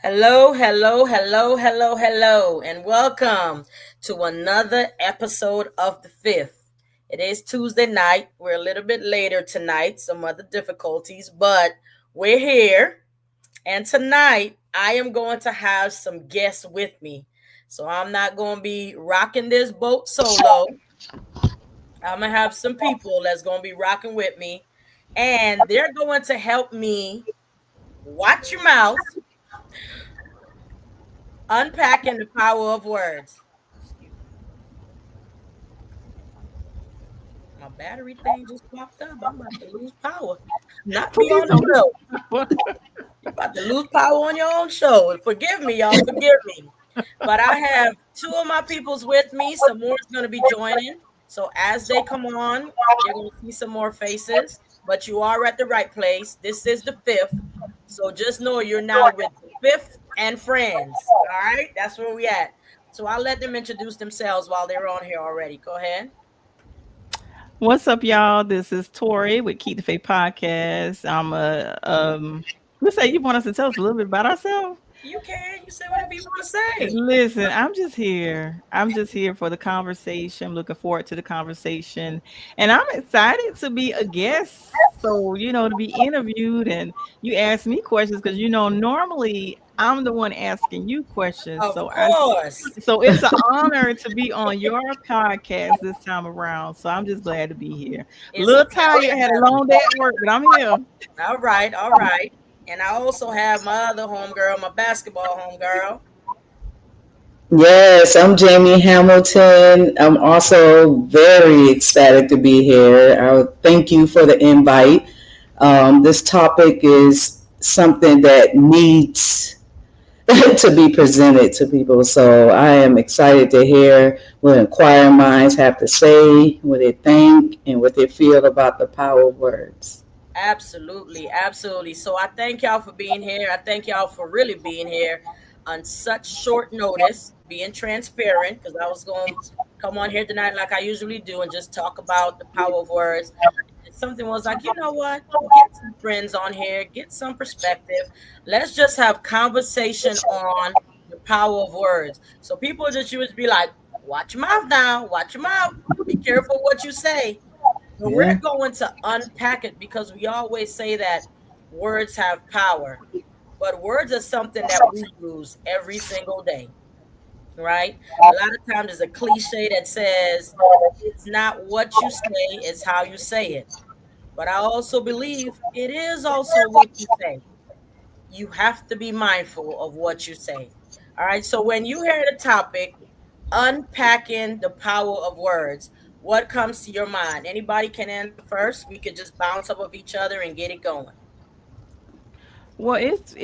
Hello, hello, hello, hello, hello, and welcome to another episode of the fifth. It is Tuesday night. We're a little bit later tonight, some other difficulties, but we're here. And tonight, I am going to have some guests with me. So I'm not going to be rocking this boat solo. I'm going to have some people that's going to be rocking with me, and they're going to help me watch your mouth, unpacking the power of words. Excuse me. My battery thing just popped up. I'm about to lose power. Not me Please on the don't. show. You're about to lose power on your own show. Forgive me, y'all. Forgive me. But I have two of my peoples with me. Some more is going to be joining. So as they come on, you're going to see some more faces. But you are at the right place. This is the fifth. So just know you're now with the fifth and friends. All right? That's where we at. So I'll let them introduce themselves while they're on here already. Go ahead. What's up, y'all? This is Tori with Keep the Faith Podcast. Let's say you want us to tell us a little bit about ourselves. You can. You say whatever you want to say. Listen, I'm just here. I'm just here for the conversation. I'm looking forward to the conversation. And I'm excited to be a guest. So, to be interviewed and you ask me questions because normally I'm the one asking you questions. Of course. So it's an honor to be on your podcast this time around. So I'm just glad to be here. A It's a little pleasure tired, I had a having long day at work, but I'm here. you. All right, all right. And I also have my other homegirl, my basketball homegirl. Yes, I'm Jamie Hamilton. I'm also very ecstatic to be here. I thank you for the invite. This topic is something that needs to be presented to people. So I am excited to hear what inquiring minds have to say, what they think, and what they feel about the power of words. Absolutely, absolutely. So I thank y'all for being here. I thank y'all for really being here on such short notice, being transparent, because I was going to come on here tonight like I usually do and just talk about the power of words. And something was like, you know what? Get some friends on here, get some perspective. Let's just have conversation on the power of words. So people just used be like, watch your mouth now, watch your mouth. Be careful what you say. But we're Yeah. going to unpack it because we always say that words have power, but words are something that we use every single day, right? A lot of times there's a cliche that says it's not what you say, it's how you say it. But I also believe it is also what you say. You have to be mindful of what you say. All right. So when you hear the topic, unpacking the power of words, what comes to your mind? Anybody can answer first. We could just bounce up of each other and get it going. Well, it's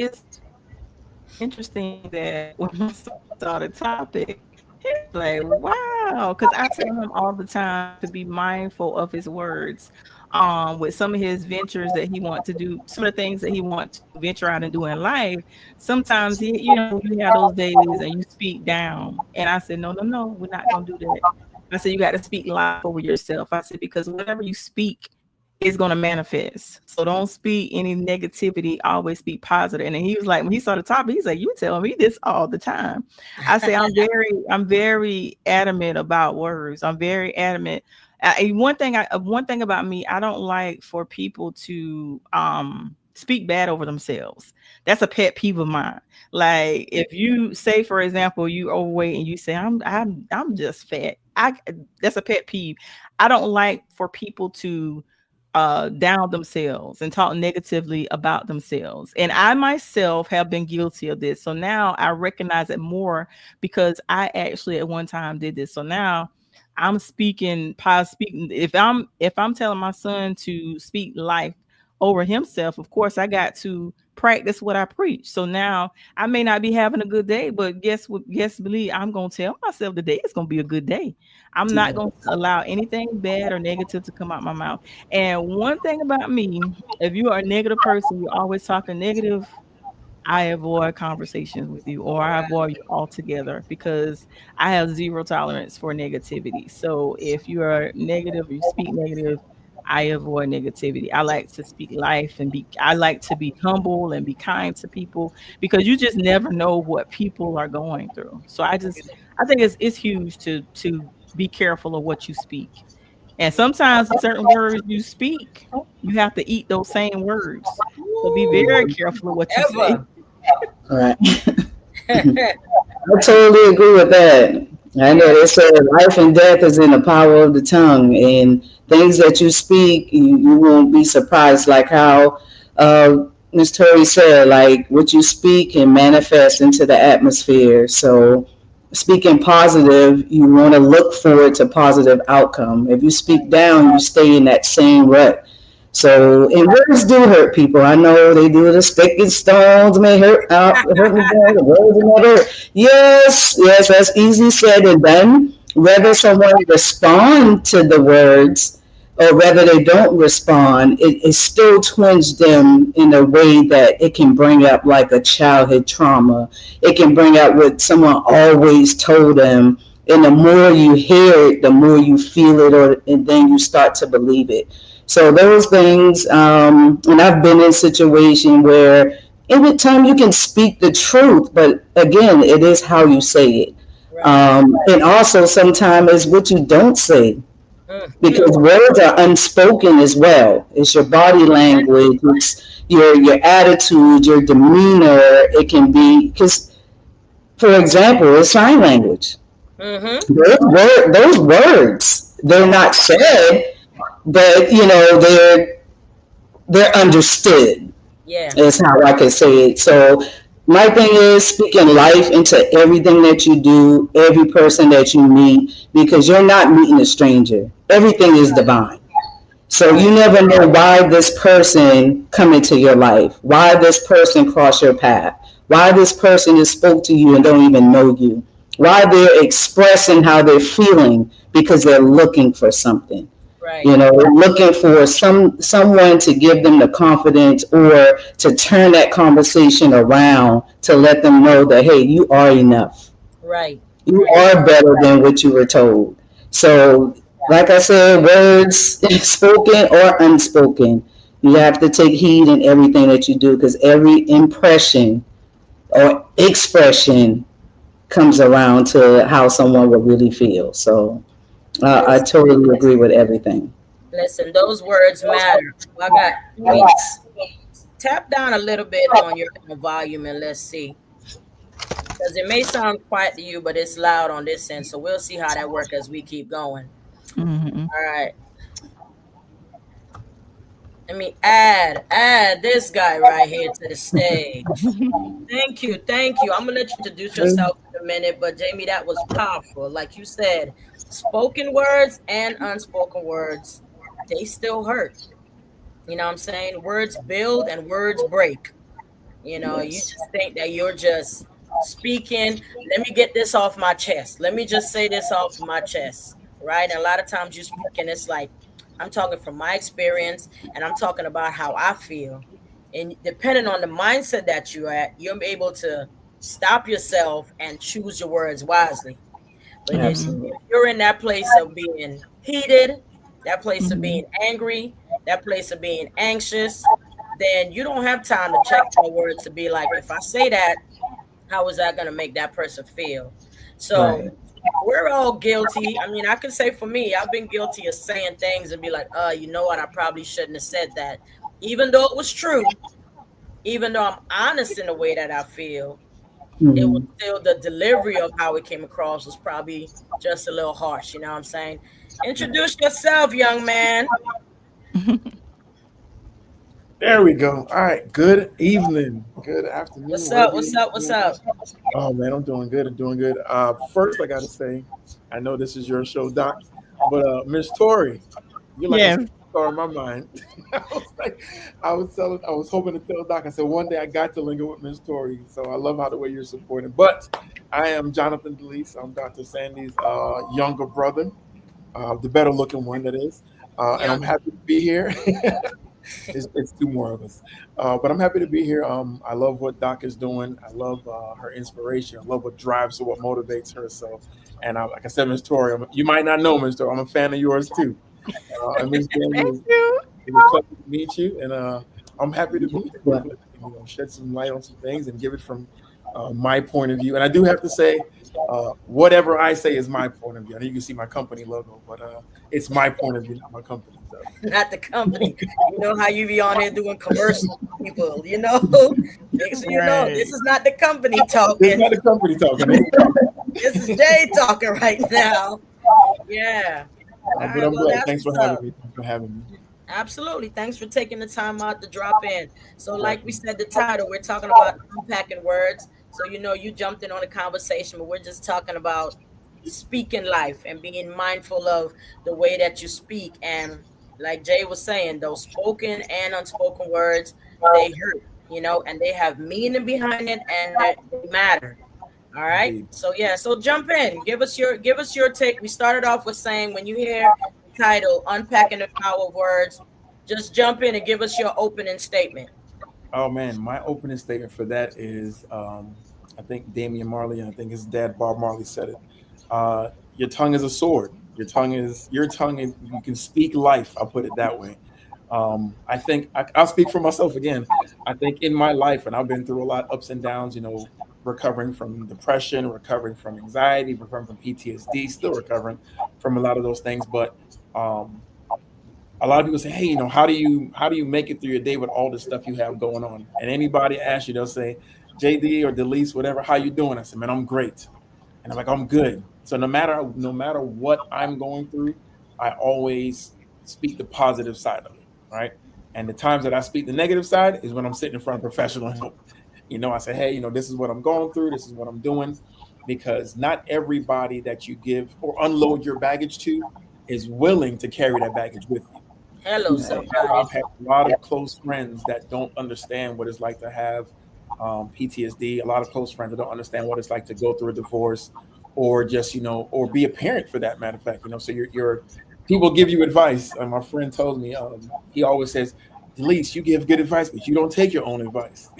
interesting that when my son saw the topic, he's like, wow. Because I tell him all the time to be mindful of his words. With some of his ventures that he wants to do, some of the things that he wants to venture out and do in life, sometimes you have those days and you speak down. And I said, no, no, no, we're not gonna do that. I said, you got to speak life over yourself. I said, because whatever you speak is going to manifest. So don't speak any negativity. Always speak positive. And then he was like, when he saw the topic, he's like, you tell me this all the time. I say, I'm very adamant about words. I'm very adamant. One thing about me, I don't like for people to speak bad over themselves. That's a pet peeve of mine. Like if you say, for example, you overweight and you say, I'm just fat. That's a pet peeve. I don't like for people to down themselves and talk negatively about themselves. And I myself have been guilty of this. So now I recognize it more because I actually at one time did this. So now I'm speaking positive. Speaking if I'm telling my son to speak life over himself, of course I got to practice what I preach. So now I may not be having a good day, but guess what? Guess believe I'm gonna tell myself today is gonna be a good day. I'm not Yeah. gonna allow anything bad or negative to come out my mouth. And one thing about me, if you are a negative person, you're always talking negative, I avoid conversations with you or I avoid you altogether because I have zero tolerance for negativity. So if you are negative, you speak negative, I avoid negativity. I like to speak life and be I like to be humble and be kind to people because you just never know what people are going through. So I think it's huge to be careful of what you speak. And sometimes the certain words you speak, you have to eat those same words. So be very Woo, careful of what you say. ever. Right. I totally agree with that. I know Yeah, they say life and death is in the power of the tongue, and things that you speak, you won't be surprised. Like how Ms. Tori said, like what you speak can manifest into the atmosphere. So, speaking positive, you want to look forward to positive outcome. If you speak down, you stay in that same rut. So, and words do hurt people. I know they do. The stick and stones may hurt me more. The words will never hurt. Yes, yes, that's easy said and done. Whether right, someone respond to the words or whether they don't respond, it still twins them in a way that it can bring up like a childhood trauma. It can bring up what someone always told them. And the more you hear it, the more you feel it, and then you start to believe it. So those things, and I've been in a situation where every time you can speak the truth, but again, it is how you say it. right. And also sometimes it's what you don't say Mm-hmm. because words are unspoken as well. It's your body language, it's your attitude, your demeanor. It can be because, for example, it's sign language. Mm-hmm. Those words, they're not said, but they're understood Yeah, is how I could say it. So my thing is speaking life into everything that you do, every person that you meet, because you're not meeting a stranger. Everything is divine. So right, you never know why this person come into your life, why this person crossed your path, why this person has spoke to you and don't even know you, why they're expressing how they're feeling because they're looking for something. right, Looking for someone to give them the confidence or to turn that conversation around to let them know that hey, you are enough. right, You right, are better than what you were told. So, like I said, words spoken or unspoken, you have to take heed in everything that you do because every impression or expression comes around to how someone will really feel. So, I listen, totally agree with everything. listen, those words matter. I got, let me Yes. tap down a little bit on your volume and let's see. Because it may sound quiet to you, but it's loud on this end. So we'll see how that works as we keep going. Mhm. All right. Let me add this guy right here to the stage. Thank you. Thank you. I'm gonna let you introduce yourself in a minute, but Jamie, that was powerful. Like you said, spoken words and unspoken words, they still hurt. You know what I'm saying? Words build and words break. You Yes. just think that you're just speaking. Let me get this off my chest. Let me just say this off my chest. Right. And a lot of times you speak, and it's like, I'm talking from my experience and I'm talking about how I feel. And depending on the mindset that you're at, you're able to stop yourself and choose your words wisely. But Absolutely. if you're in that place of being heated, that place of being Mhm. angry, that place of being anxious, then you don't have time to check your words to be like, if I say that, how is that going to make that person feel? So Right. we're all guilty. I mean, I can say for me, I've been guilty of saying things and be like, you know what? I probably shouldn't have said that. Even though it was true, even though I'm honest in the way that I feel, it was Hmm. still the delivery of how it came across was probably just a little harsh. You know what I'm saying? Introduce yourself, young man. There we go. All right. Good evening. Good afternoon, What's up? wherever What's you're up? What's doing. up? Oh man, I'm doing good. I'm doing good. First I gotta say, I know this is your show, Doc, but Miss Tori, you're like a Yes. star in my mind. I was like, I was hoping to tell Doc. I said one day I got to linger with Miss Tori. So I love how the way you're supporting. But I am Jonathan DeLeese. I'm Dr. Sandy's younger brother, the better looking one that is. And I'm Young. happy to be here. It's two more of us. But I'm happy to be here. I love what Doc is doing. I love her inspiration. I love what drives her, what motivates her. So, and like I said, Miss Tori, you might not know Miss Tori. I'm a fan of yours too. And Miss Thank Jamie, you. it's a pleasure to meet you, and I'm happy to be here. Hopefully, I can, shed some light on some things and give it from my point of view. And I do have to say, whatever I say is my point of view. I know you can see my company logo, but it's my point of view, not my company. So Not the company. You know how you be on there doing commercials for people, you know? Make sure you know this Right. is not the company it's talking. not the company talking. This is me. This is Jay talking right now. Yeah. All But right. I'm Well, glad. that's Thanks for what's having up. me. Thanks for having me. Absolutely. Thanks for taking the time out to drop in. So, like we Definitely. said, the title, we're talking about unpacking words. So, you jumped in on the conversation, but we're just talking about speaking life and being mindful of the way that you speak. And like Jay was saying, those spoken and unspoken words, they hurt, and they have meaning behind it, and they matter. All right. Indeed. So yeah, so jump in. Give us your take. We started off with saying when you hear the title Unpacking the Power of Words, just jump in and give us your opening statement. Oh man, my opening statement for that is, I think Damian Marley and I think his dad Bob Marley said it. Your tongue is a sword. Your tongue. You can speak life. I'll put it that way. I think I'll speak for myself again. I think in my life, and I've been through a lot ups and downs. Recovering from depression, recovering from anxiety, recovering from PTSD, still recovering from a lot of those things. But um, a lot of people say, "Hey, how do you make it through your day with all the stuff you have going on?" And anybody asks you, they'll say, "JD or Delise, whatever, how you doing?" I said, "Man, I'm great," and I'm like, "I'm good." So no matter what I'm going through, I always speak the positive side of it, right? And the times that I speak the negative side is when I'm sitting in front of professional help. I say, "Hey, this is what I'm going through. This is what I'm doing," because not everybody that you give or unload your baggage to is willing to carry that baggage with you. Hello, I've somebody. had a lot of close friends that don't understand what it's like to have PTSD. A lot of close friends that don't understand what it's like to go through a divorce, or just or be a parent for that matter of fact. So you're people give you advice. And my friend told me, he always says, "Delise, you give good advice, but you don't take your own advice."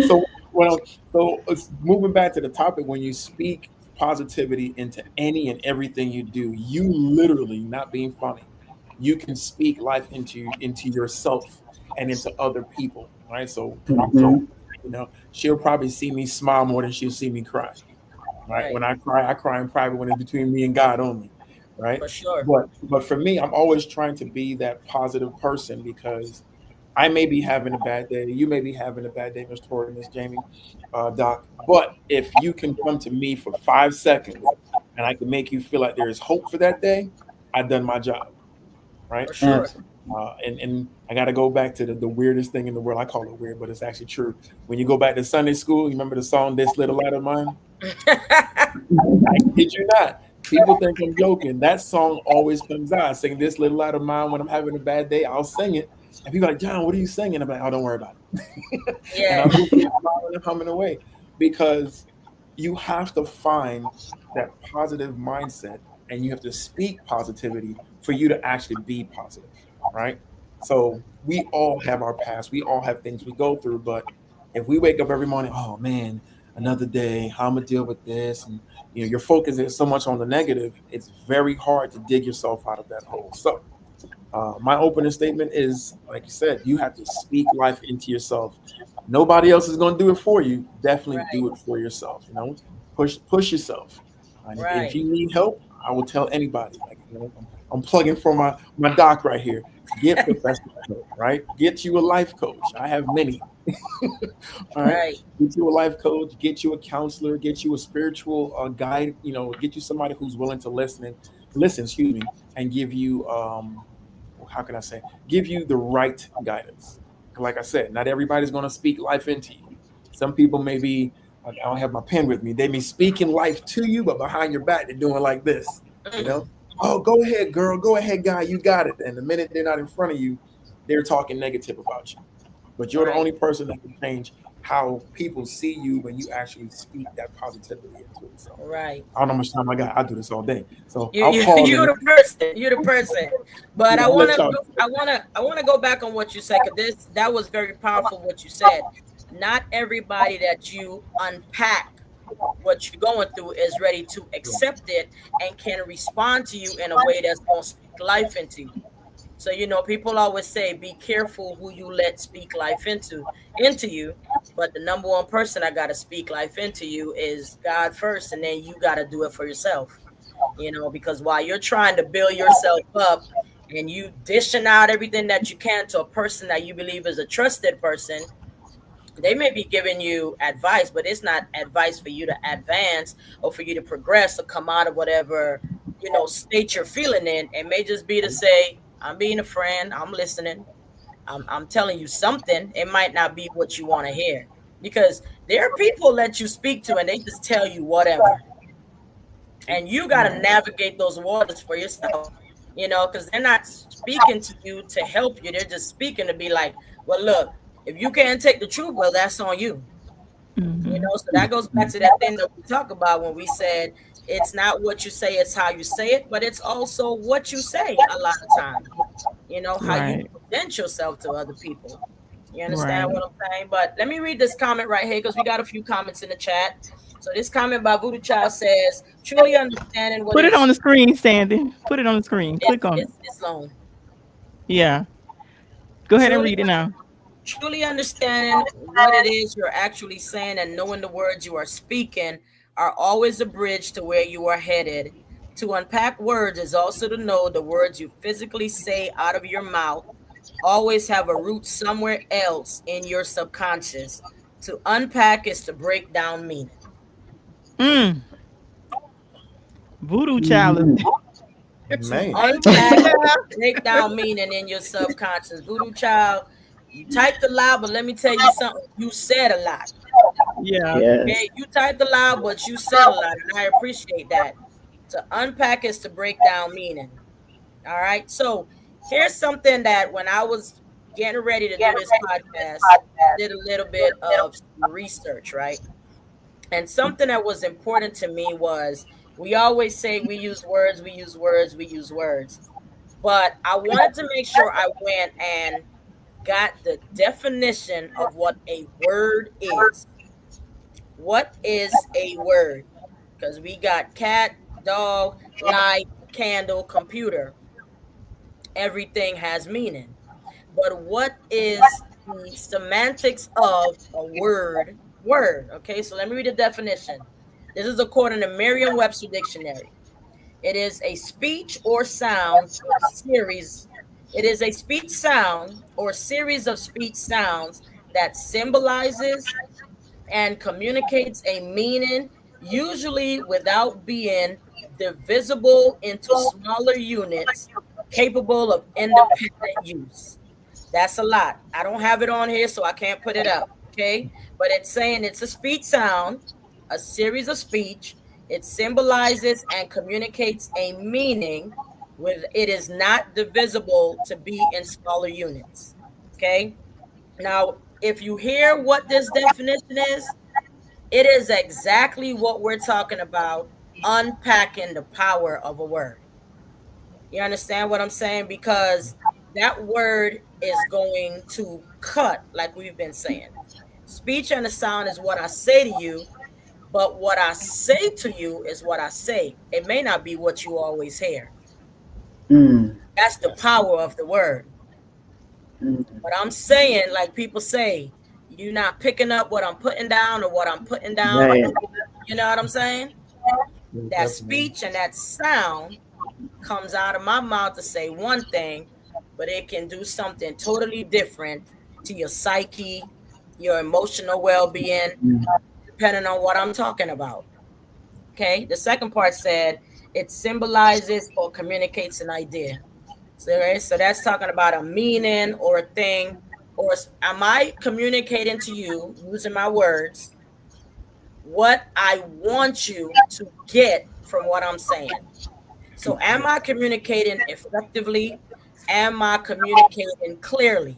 So well, so it's moving back to the topic. When you speak positivity into any and everything you do, you literally, not being funny, you can speak life into yourself and into other people, right? So Mhm. she'll probably see me smile more than she'll see me cry, right? Right. When I cry in private when it's between me and God only, right? For sure. But for me, I'm always trying to be that positive person because I may be having a bad day. You may be having a bad day, Miss Tori, Miss Jamie, Doc. But if you can come to me for 5 seconds and I can make you feel like there is hope for that day, I've done my job, right? For sure. Absolutely. And I got to go back to the weirdest thing in the world. I call it weird, but it's actually true. When you go back to Sunday school, you remember the song "This Little Light of Mine"? I kid you not. People think I'm joking. That song always comes out. I sing "This Little Light of Mine" when I'm having a bad day. I'll sing it, and people are like, "John, what are you singing?" I'm like, "Oh, don't worry about it." And Yeah. I'm just smiling and humming away because you have to find that positive mindset, and you have to speak positivity for you to actually be positive, right? So we all have our past. We all have things we go through, but if we wake up every morning, oh man, another day, how I'm gonna deal with this, and your focus is so much on the negative, it's very hard to dig yourself out of that hole. So my opening statement is, like you said, you have to speak life into yourself. Nobody else is going to do it for you. Definitely Right. do it for yourself. Push yourself. And if Right. you need help, I will tell anybody. Like I'm plugging for my doc right here. Get professional help. Right. Get you a life coach. I have many. All right. Right. Get you a life coach, get you a counselor, get you a spiritual guide, get you somebody who's willing to listen, excuse me, and give you how can I say, give you the right guidance. Like I said, not everybody's going to speak life into you. Some people may be, like, I don't have my pen with me. They be speaking life to you, but behind your back, they're doing like this, you know? Mm. Oh, go ahead, girl. Go ahead, guy. You got it. And the minute they're not in front of you, they're talking negative about you. But you're the Right. only person that can change how people see you when you actually speak that positivity into it. So Right. I don't know how much time I got. I do this all day. So You I'll you pause you're and the person. You're the person. But I I'll wanna let y'all. I wanna go back on what you said because that was very powerful what you said. Not everybody that you unpack what you're going through is ready to accept it and can respond to you in a way that's going to speak life into you. So, people always say, be careful who you let speak life into you. But the number one person I got to speak life into you is God first, and then you got to do it for yourself. Because while you're trying to build yourself up and you dishing out everything that you can to a person that you believe is a trusted person, they may be giving you advice, but it's not advice for you to advance or for you to progress or come out of whatever, state you're feeling in. It may just be to say, I'm being a friend, I'm listening, I'm telling you something. It might not be what you want to hear, because there are people that you speak to and they just tell you whatever. And you got to navigate those waters for yourself, because they're not speaking to you to help you. They're just speaking to be like, well, look, if you can't take the truth, well, that's on you. Mm-hmm. So that goes back to that thing that we talk about when we said it's not what you say, it's how you say it, but it's also what you say a lot of times, how you Right. present yourself to other people. You understand Right. what I'm saying? But let me read this comment right here because we got a few comments in the chat. So this comment by Voodoo Child says, truly understanding what Put it it on is. the screen, Sandy. Put it on the screen. It's, Click on it. it's, it's long. Yeah. Go ahead and Truly read it now. Truly understanding what it is you're actually saying and knowing the words you are speaking are always a bridge to where you are headed. To unpack words is also to know the words you physically say out of your mouth always have a root somewhere else in your subconscious. To unpack is to break down meaning. Mm. Voodoo child. Mhm. To Man. Voodoo unpack is child. to break down meaning in your subconscious. Voodoo child, you typed a lot, but let me tell you something. You said a lot. Yeah. Okay, Yes. you typed aloud, but you said a lot, and I appreciate that. To unpack is to break down meaning. All right. So here's something that when I was getting ready to do this podcast, I did a little bit of some research, right? And something that was important to me was we always say we use words, we use words, we use words. But I wanted to make sure I went and got the definition of what a word is. What is a word? Because we got cat, dog, light, candle, computer. Everything has meaning. But what is the semantics of a word? Word. Okay, so let me read the definition. This is according to Merriam-Webster Dictionary. It is a speech or sound or series. It is a speech sound or series of speech sounds that symbolizes and communicates a meaning, usually without being divisible into smaller units capable of independent use. That's a lot. I don't have it on here, so I can't put it up. Okay. But it's saying it's a speech sound, a series of speech. It symbolizes and communicates a meaning with it is not divisible to be in smaller units. Okay. Now, if you hear what this definition is, it is exactly what we're talking about, unpacking the power of a word. You understand what I'm saying? Because that word is going to cut, like we've been saying. Speech and the sound is what I say to you, but what I say to you is what I say. It may not be what you always hear. Mm. That's the That's true. power of the word. Mm. But I'm saying, like people say, you're not picking up what I'm putting down or what I'm putting down. Right. You know what I'm saying? Yeah, That definitely. speech and that sound comes out of my mouth to say one thing, but it can do something totally different to your psyche, your emotional well being, Mm. depending on what I'm talking about. Okay. The second part said it symbolizes or communicates an idea. So, right, so that's talking about a meaning or a thing. Or am I communicating to you using my words what I want you to get from what I'm saying? So, am I communicating effectively? Am I communicating clearly?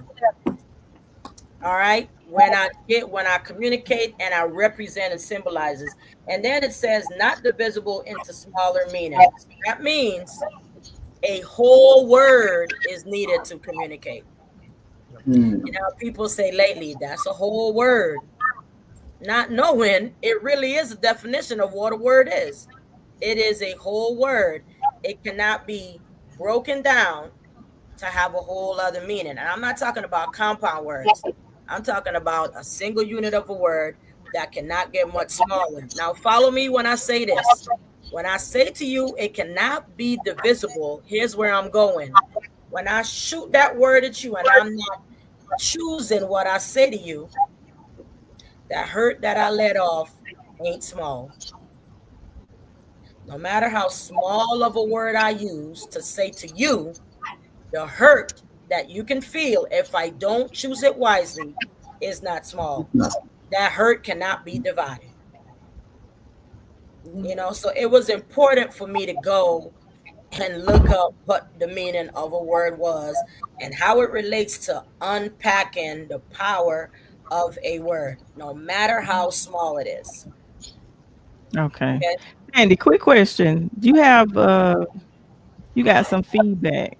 All right. When I communicate and I represent and symbolizes, and then it says not divisible into smaller meanings. That means a whole word is needed to communicate. Yep. Mm. People say lately that's a whole word. not knowing it really is a definition of what a word is. It is a whole word. It cannot be broken down to have a whole other meaning. And I'm not talking about compound words. I'm talking about a single unit of a word that cannot get much smaller. Now, follow me when I say this. When I say to you, it cannot be divisible, here's where I'm going. When I shoot that word at you and I'm not choosing what I say to you, that hurt that I let off ain't small. No matter how small of a word I use to say to you, the hurt that you can feel if I don't choose it wisely is not small. That hurt cannot be divided. So it was important for me to go and look up what the meaning of a word was and how it relates to unpacking the power of a word, no matter how small it is. Okay. Okay. Andy, quick question. Do you have you got some feedback?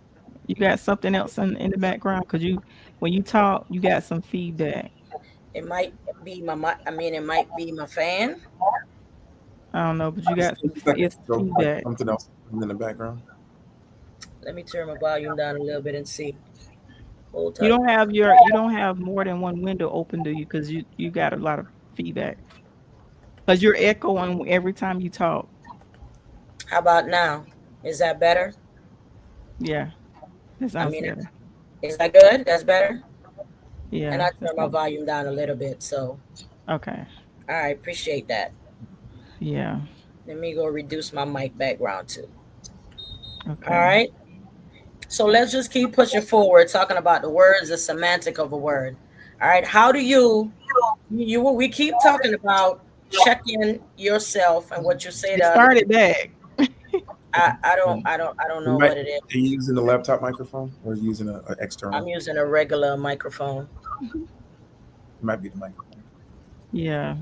You got something else in the background? Cause you when you talk, you got some feedback. It might be it might be my fan. I don't know, but you Just got a some second. it's So like feedback. something else in the background. Let me turn my volume down a little bit and see. Hold You tight. don't have you don't have more than one window open, do you? Because you got a lot of feedback. Because you're echoing every time you talk. How about now? Is that better? Yeah, that I sounds mean, better. is that good? That's better. And Yeah, I that turned my sounds volume down a little bit. So, okay. I appreciate that. Yeah, Let me go reduce my mic background too. All okay. right. So let's just keep pushing forward, talking about the words, the semantic of a word. All right. How do we keep talking about checking yourself and what you say It to other started people. back. Um, I don't you know might what it are you is. using the laptop microphone or using a external? I'm using a regular microphone. It might be the microphone. Yeah.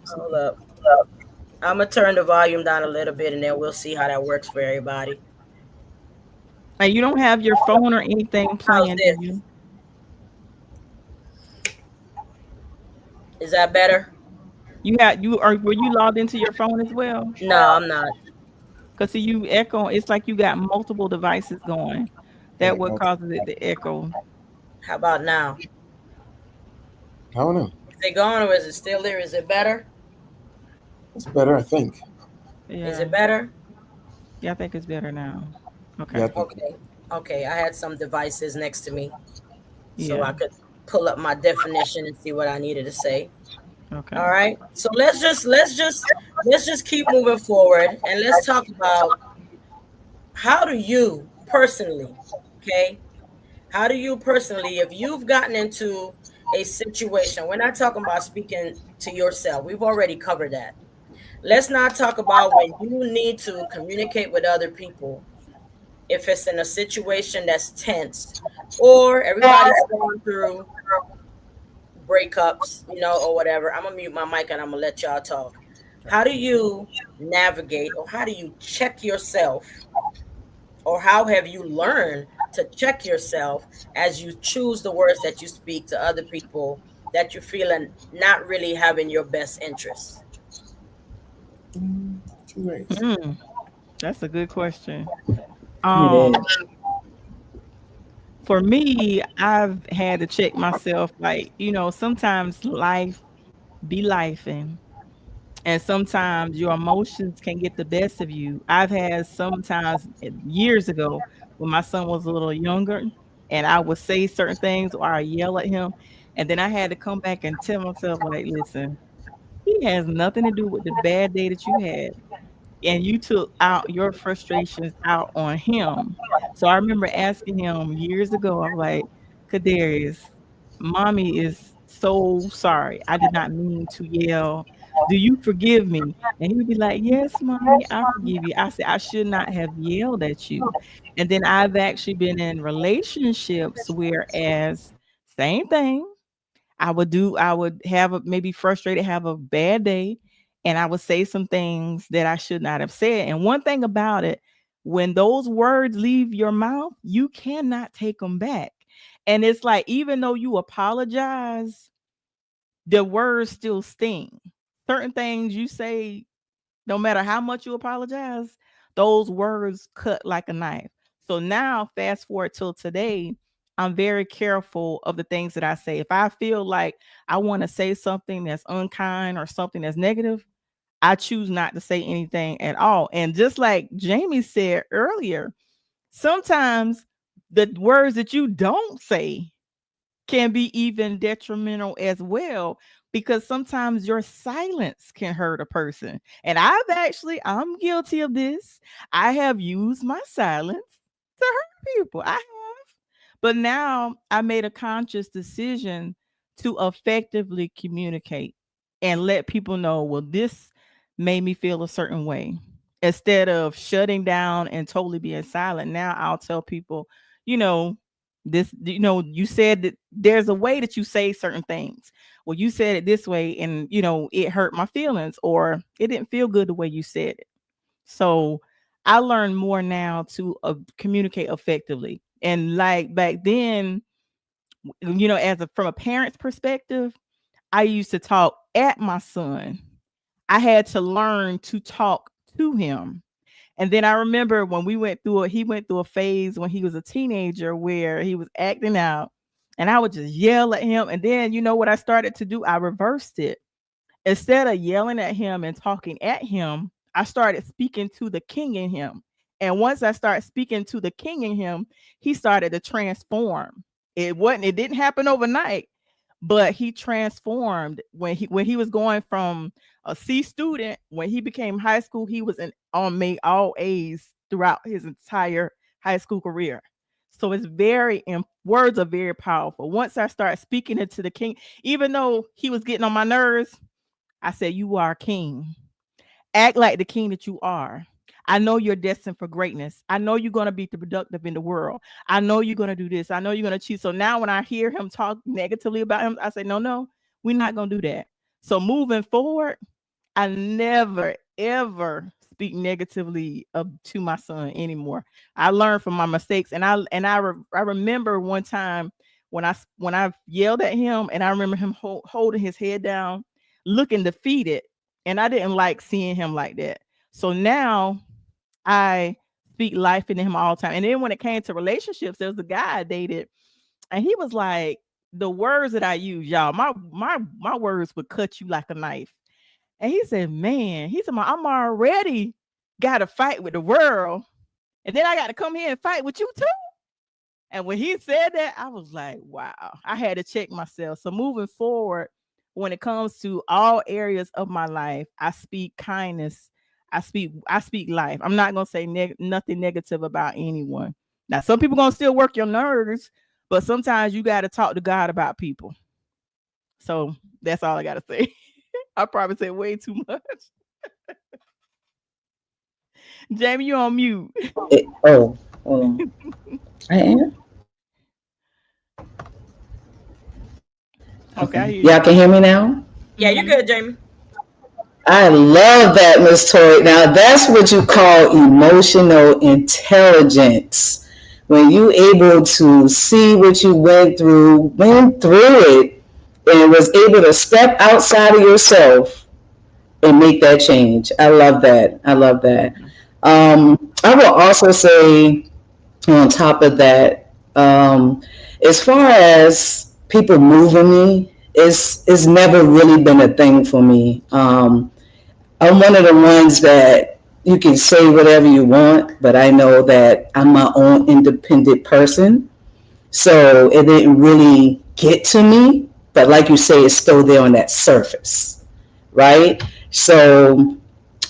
Hold up. I'm gonna turn the volume down a little bit and then we'll see how that works for everybody. And you don't have your phone or anything How's playing, do this? you? Is that better? You are were you logged into your phone as well? No, I'm not. Because see you echo, it's like you got multiple devices going. That Like what multiple. causes it to echo. How about now? I don't know. Is it gone or is it still there? Is it better? It's better, I think. Is it Yeah. better? Yeah, I think it's better now. Yeah, I Okay. think. Okay. Okay. I had some devices next to me so I Yeah. could pull up my definition and see what I needed to say. All Okay. right. So let's just keep moving forward and let's talk about how do you personally, okay? How do you personally, if you've gotten into a situation, we're not talking about speaking to yourself. We've already covered that. Let's not talk about when you need to communicate with other people. If it's in a situation that's tense or everybody's going through breakups, or whatever. I'm gonna mute my mic and I'm gonna let y'all talk. How do you navigate or how do you check yourself or how have you learned to check yourself as you choose the words that you speak to other people that you're feeling not really having your best interests? Two ways. Mm, that's a good question. It Um, is. for me, I've had to check myself. Like, sometimes life be life, and sometimes your emotions can get the best of you. I've had sometimes years ago when my son was a little younger, and I would say certain things or I yell at him, and then I had to come back and tell myself, like, listen, he has nothing to do with the bad day that you had, and you took out your frustrations out on him. So I remember asking him years ago, I'm like, Kadarius, mommy is so sorry. I did not mean to yell. Do you forgive me? And he would be like, yes, mommy, I forgive you. I said, I should not have yelled at you. And then I've actually been in relationships whereas same thing. I would have maybe frustrated, have a bad day, and I would say some things that I should not have said. And one thing about it, when those words leave your mouth, you cannot take them back. And it's like, even though you apologize, the words still sting. Certain things you say, no matter how much you apologize, those words cut like a knife. So now, fast forward till today, I'm very careful of the things that I say. If I feel like I want to say something that's unkind or something that's negative, I choose not to say anything at all. And just like Jamie said earlier, sometimes the words that you don't say can be even detrimental as well, because sometimes your silence can hurt a person. And I'm guilty of this. I have used my silence to hurt people. I have. But now I made a conscious decision to effectively communicate and let people know, well, this made me feel a certain way. Instead of shutting down and totally being silent, now I'll tell people, you know, you said that there's a way that you say certain things. Well, you said it this way, and it hurt my feelings, or it didn't feel good the way you said it. So I learned more now to communicate effectively. And like back then, from a parent's perspective, I used to talk at my son. I had to learn to talk to him. And then I remember when he went through a phase when he was a teenager where he was acting out, and I would just yell at him. And then, what I started to do? I reversed it. Instead of yelling at him and talking at him, I started speaking to the king in him. And once I started speaking to the king in him, he started to transform. It didn't happen overnight, but he transformed when he was going from a C student. When he became high school, he was made all A's throughout his entire high school career. So words are very powerful. Once I start speaking into the king, even though he was getting on my nerves, I said, "You are a king. Act like the king that you are. I know you're destined for greatness. I know you're going to be productive in the world. I know you're going to do this. I know you're going to cheat." So now when I hear him talk negatively about him, I say, no, we're not going to do that. So moving forward, I never, ever speak negatively to my son anymore. I learned from my mistakes. And I remember one time when I yelled at him, and I remember him holding his head down, looking defeated. And I didn't like seeing him like that. So now I speak life into him all the time. And then when it came to relationships, there was a guy I dated, and he was like, the words that I use, y'all, my words would cut you like a knife. And he said, man, he said, I'm already got to fight with the world, and then I got to come here and fight with you too. And when he said that, I was like, wow, I had to check myself. So moving forward, when it comes to all areas of my life, I speak kindness. I speak life. I'm not going to say nothing negative about anyone. Now, some people going to still work your nerves, but sometimes you got to talk to God about people. So that's all I got to say. I probably said way too much. Jamie, you on mute. Oh, hold on. I am. Okay, I Okay. hear you. Y'all can hear me now? Yeah, you're Mm-hmm. good, Jamie. I love that, Miss Tori. Now that's what you call emotional intelligence. When you able to see what you went through it, and was able to step outside of yourself and make that change. I love that. I love that. I will also say, on top of that, as far as people moving me, it's never really been a thing for me. I'm one of the ones that you can say whatever you want, but I know that I'm my own independent person. So it didn't really get to me. But like you say, it's still there on that surface, right? So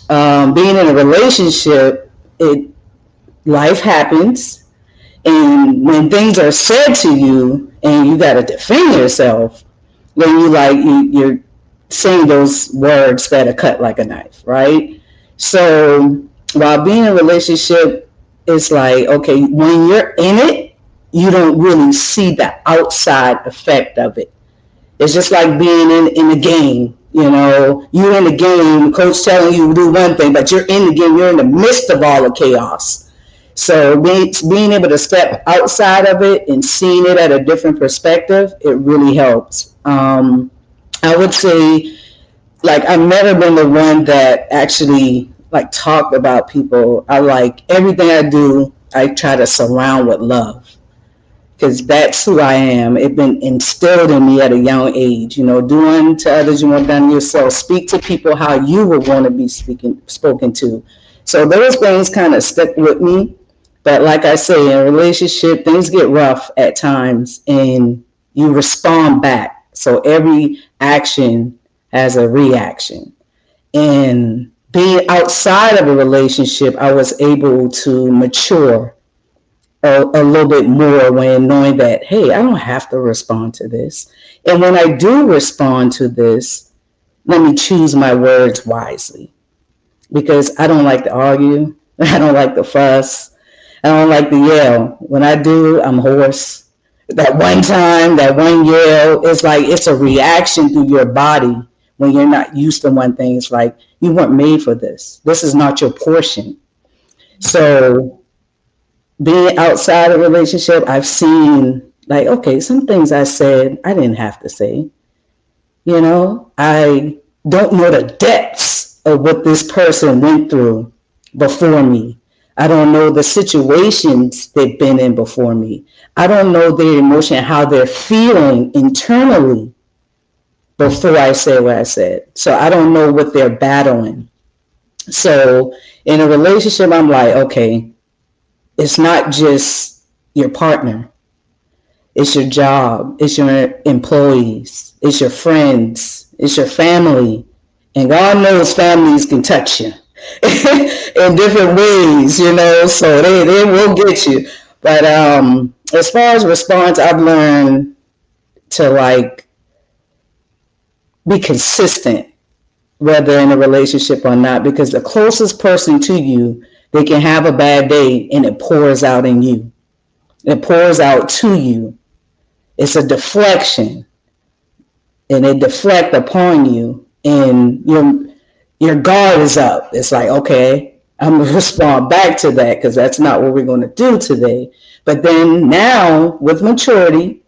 being in a relationship, life happens. And when things are said to you and you got to defend yourself, then you're saying those words that are cut like a knife, right? So while being in a relationship, it's like, okay, when you're in it, you don't really see the outside effect of it. It's just like being in a game. You're in the game, coach telling you to do one thing, but you're in the game, you're in the midst of all the chaos. So being able to step outside of it and seeing it at a different perspective, it really helps. I would say, like, I've never been the one that actually like talked about people. I like everything I do. I try to surround with love because that's who I am. It's been instilled in me at a young age. You know, do unto others you want done to yourself. Speak to people how you would want to be spoken to. So those things kind of stick with me. But like I say, in a relationship, things get rough at times, and you respond back. So every action has a reaction. And being outside of a relationship, I was able to mature a little bit more when knowing that, hey, I don't have to respond to this. And when I do respond to this, let me choose my words wisely because I don't like to argue. I don't like to fuss. I don't like to yell. When I do, I'm hoarse. That one time, that one yell, it's like it's a reaction through your body when you're not used to one thing. It's like you weren't made for this. This is not your portion. So being outside a relationship, I've seen like, okay, some things I said I didn't have to say. You know, I don't know the depths of what this person went through before me. I don't know the situations they've been in before me. I don't know their emotion, how they're feeling internally before I say what I said. So I don't know what they're battling. So in a relationship, I'm like, okay, it's not just your partner. It's your job. It's your employees. It's your friends. It's your family. And God knows families can touch you in different ways, you know, so they will get you. But as far as response, I've learned to like be consistent, whether in a relationship or not, because the closest person to you, they can have a bad day and it pours out in you. It pours out to you. It's a deflection, and they deflect upon you, and your guard is up. It's like, okay, I'm gonna respond back to that because that's not what we're going to do today. But then now, with maturity,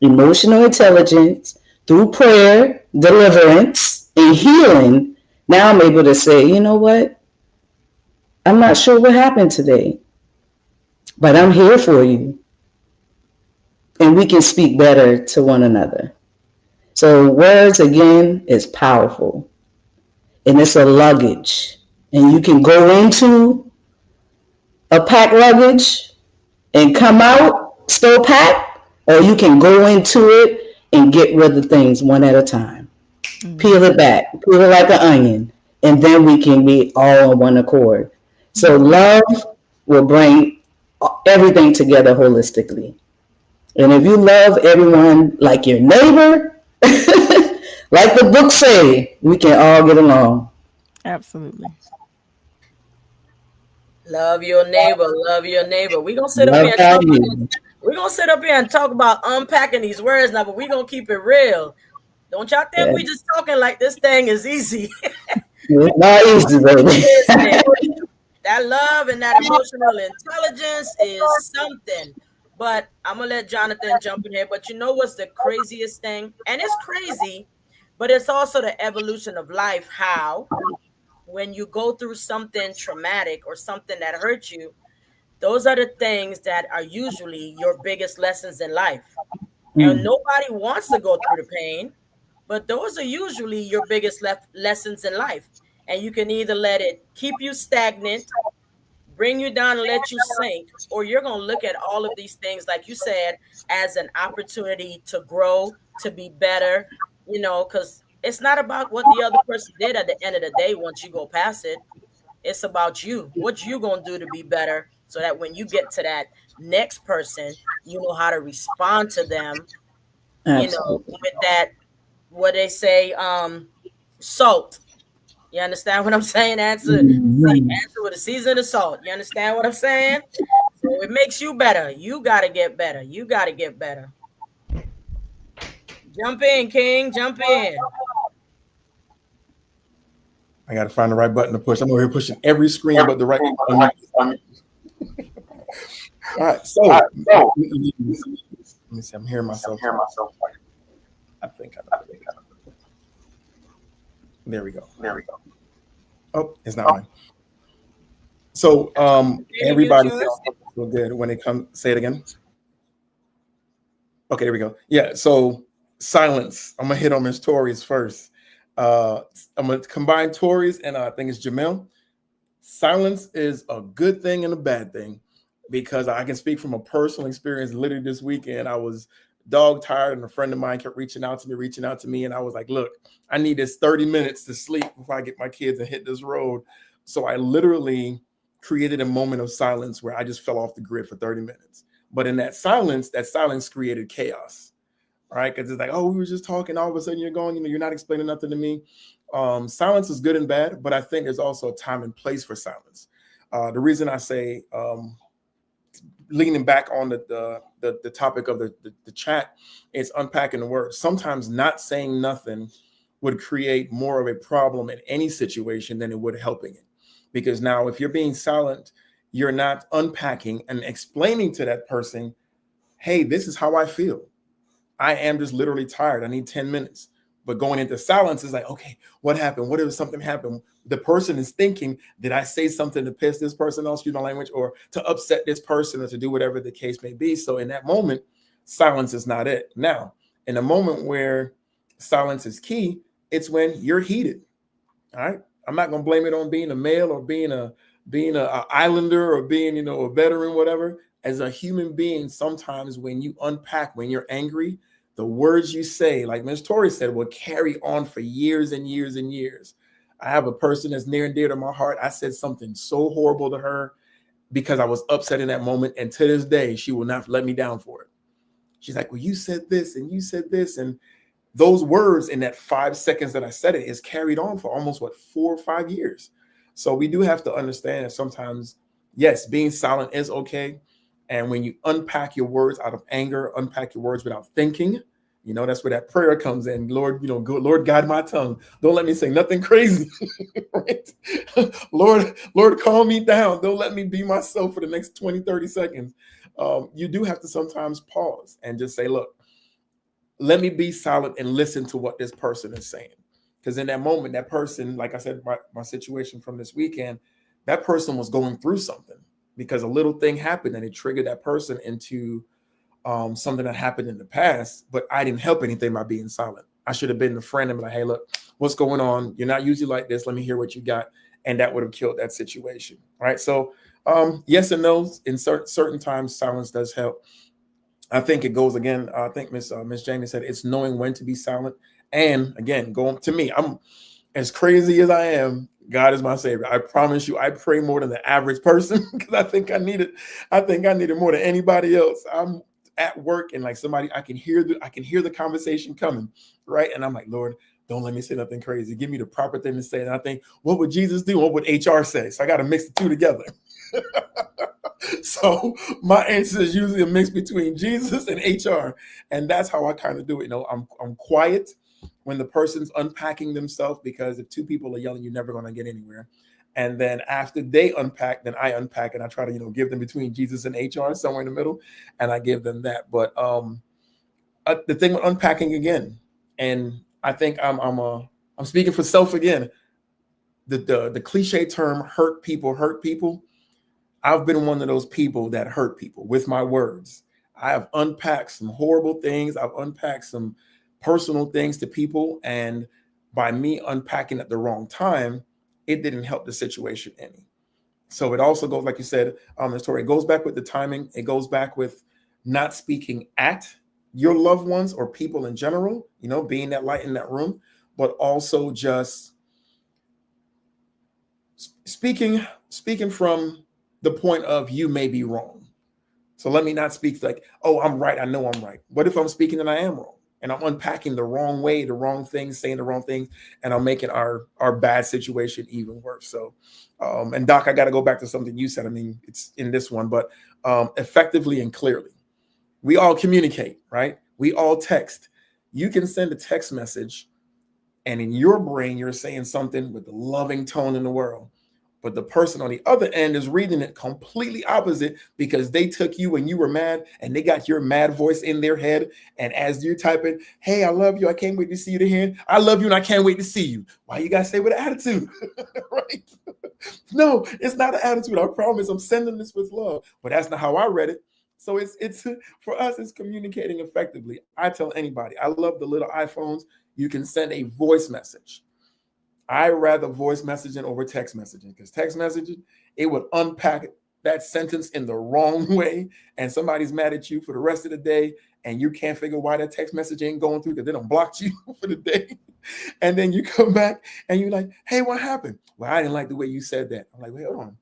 emotional intelligence, through prayer, deliverance, and healing, now I'm able to say, you know what? I'm not sure what happened today, but I'm here for you, and we can speak better to one another. So words again is powerful, and it's a luggage, and you can go into a packed luggage and come out still packed, or you can go into it and get rid of things one at a time. Peel it Mhm. back, peel it like an onion, and then we can be all on one accord. So love will bring everything together holistically. And if you love everyone like your neighbor, like the book say, we can all get along. Absolutely. Love your neighbor. Love your neighbor. We're gonna sit up Love here and thy talk about this. neighbor. We're gonna sit up here and talk about unpacking these words now, but we're gonna keep it real. Don't y'all think Yeah. we just talking like this thing is easy? It's not easy, Listen, baby. that love and that emotional intelligence is something. But I'm gonna let Jonathan jump in here. But you know what's the craziest thing? And it's crazy, but it's also the evolution of life. How when you go through something traumatic or something that hurts you, those are the things that are usually your biggest lessons in life. And Mm, nobody wants to go through the pain, but those are usually your biggest lessons in life. And you can either let it keep you stagnant, bring you down and let you sink, or you're going to look at all of these things, like you said, as an opportunity to grow, to be better, because it's not about what the other person did at the end of the day once you go past it. It's about you. What you going to do to be better so that when you get to that next person, you know how to respond to them, absolutely. with that, what they say, salt. You understand what I'm saying? Mhm. Answer with a season of salt. You understand what I'm saying? So it makes you better. You gotta get better. You gotta get better. Jump in, King. Jump in. I got to find the right button to push. I'm over here pushing every screen but the right one. All right, so let me see. I'm hearing myself. I think I know. There we go. Oh, it's not mine. So Jamie, mute everybody yours. so good when it comes. Say it again. Okay, there we go. Yeah. So silence. I'm gonna hit on Miss Tories first. Uh, I'm gonna combine Tories and I think it's Jamel. Silence is a good thing and a bad thing because I can speak from a personal experience. Literally this weekend, I was dog tired, and a friend of mine kept reaching out to me, and I was like, "Look, I need this 30 minutes to sleep before I get my kids and hit this road." So I literally created a moment of silence where I just fell off the grid for 30 minutes. But in that silence created chaos, right? Because it's like, oh, we were just talking, all of a sudden you're going, you're not explaining nothing to me. Silence is good and bad, but I think there's also a time and place for silence. The reason I say, leaning back on the topic of the chat, is unpacking the words. Sometimes not saying nothing would create more of a problem in any situation than it would helping it. Because now, if you're being silent, you're not unpacking and explaining to that person, hey, this is how I feel. I am just literally tired. I need 10 minutes. But going into silence is like, okay, what happened? What if something happened? The person is thinking, did I say something to piss this person off, excuse my language, or to upset this person or to do whatever the case may be? So in that moment, silence is not it. Now, in a moment where silence is key, it's when you're heated. All right. I'm not gonna blame it on being a male or being a islander or being, a veteran, whatever. As a human being, sometimes when you unpack, when you're angry, the words you say, like Ms. Tori said, will carry on for years and years and years. I have a person that's near and dear to my heart. I said something so horrible to her because I was upset in that moment. And to this day, she will not let me down for it. She's like, well, you said this and you said this. And those words in that 5 seconds that I said it is carried on for almost 4 or 5 years. So we do have to understand that sometimes, yes, being silent is okay. And when you unpack your words out of anger, unpack your words without thinking, that's where that prayer comes in. Lord, Lord, guide my tongue. Don't let me say nothing crazy. Right? Lord, calm me down. Don't let me be myself for the next 20, 30 seconds. You do have to sometimes pause and just say, look, let me be silent and listen to what this person is saying. Because in that moment, that person, like I said, my situation from this weekend, that person was going through something because a little thing happened and it triggered that person into something that happened in the past. But I didn't help anything by being silent. I should have been the friend and be like, hey, look, what's going on? You're not usually like this. Let me hear what you got. And that would have killed that situation. Right. So yes and no. In certain times, silence does help. I think it goes again. I think Miss Jamie said it's knowing when to be silent. And again, going to me, I'm as crazy as I am. God is my savior. I promise you, I pray more than the average person because I think I need it. I think I need it more than anybody else. I'm at work and like somebody, I can hear the conversation coming, right? And I'm like, Lord, don't let me say nothing crazy. Give me the proper thing to say. And I think, what would Jesus do? What would HR say? So I got to mix the two together. So my answer is usually a mix between Jesus and HR, and that's how I kind of do it. I'm quiet when the person's unpacking themselves because if two people are yelling, you're never going to get anywhere. And then after they unpack, then I unpack and I try to give them between Jesus and HR somewhere in the middle, and I give them that. But the thing with unpacking again, and I think I'm speaking for self again. The cliche term hurt people. I've been one of those people that hurt people with my words. I have unpacked some horrible things. I've unpacked some personal things to people. And by me unpacking at the wrong time, it didn't help the situation any. So it also goes, like you said, the story, it goes back with the timing. It goes back with not speaking at your loved ones or people in general, being that light in that room, but also just speaking from the point of you may be wrong. So let me not speak like, oh, I'm right. I know I'm right. What if I'm speaking and I am wrong? And I'm unpacking the wrong way, the wrong things, saying the wrong things, and I'm making our bad situation even worse. So, and Doc, I got to go back to something you said. I mean, it's in this one, but effectively and clearly, we all communicate, right? We all text. You can send a text message, and in your brain, you're saying something with the loving tone in the world. But the person on the other end is reading it completely opposite because they took you when you were mad and they got your mad voice in their head. And as you're typing, hey, I love you. I can't wait to see you again. I love you and I can't wait to see you. Why you got to say with an attitude? Right? No, it's not an attitude. I promise I'm sending this with love. But that's not how I read it. So it's for us, it's communicating effectively. I tell anybody, I love the little iPhones. You can send a voice message. I rather voice messaging over text messaging because text messaging, it would unpack that sentence in the wrong way. And somebody's mad at you for the rest of the day. And you can't figure why that text message ain't going through because they don't blocked you for the day. And then you come back and you're like, hey, what happened? Well, I didn't like the way you said that. I'm like, wait, hold on.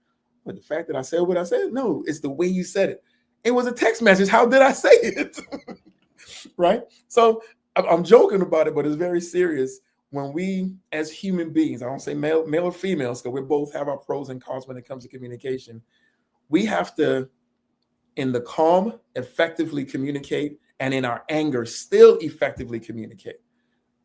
But the fact that I said what I said, no, it's the way you said it. It was a text message. How did I say it? Right? So I'm joking about it, but it's very serious when we as human beings, I don't say male or females, because we both have our pros and cons when it comes to communication. We have to, in the calm, effectively communicate, and in our anger, still effectively communicate.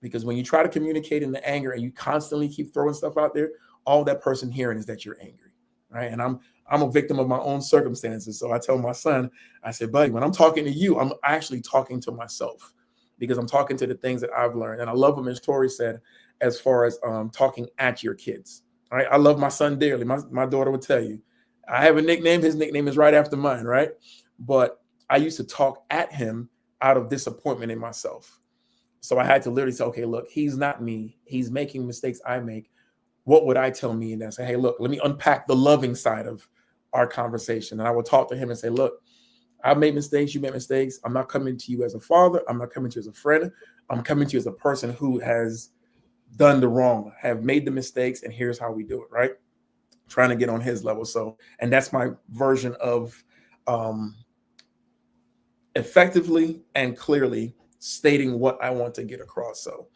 Because when you try to communicate in the anger and you constantly keep throwing stuff out there, all that person hearing is that you're angry, right? And I'm a victim of my own circumstances. So I tell my son, I said, buddy, when I'm talking to you, I'm actually talking to myself because I'm talking to the things that I've learned. And I love what Ms. Tori said as far as talking at your kids. All right. I love my son dearly. My daughter would tell you. I have a nickname. His nickname is right after mine, right? But I used to talk at him out of disappointment in myself. So I had to literally say, okay, look, he's not me. He's making mistakes I make. What would I tell me? And I say, hey, look, let me unpack the loving side of our conversation. And I would talk to him and say, look, I've made mistakes. You made mistakes. I'm not coming to you as a father. I'm not coming to you as a friend. I'm coming to you as a person who has done the wrong, have made the mistakes, and here's how we do it, right? Trying to get on his level. So, and that's my version of um, effectively and clearly stating what I want to get across. So,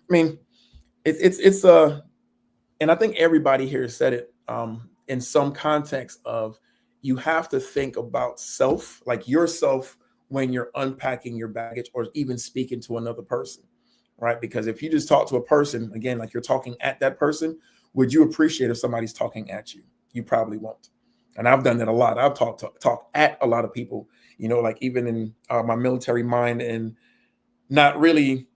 I mean, it's and I think everybody here said it in some context of you have to think about self, like yourself, when you're unpacking your baggage or even speaking to another person, right? Because if you just talk to a person, again, like you're talking at that person, would you appreciate if somebody's talking at you? You probably won't. And I've done that a lot. I've talked at a lot of people, like even in my military mind and not really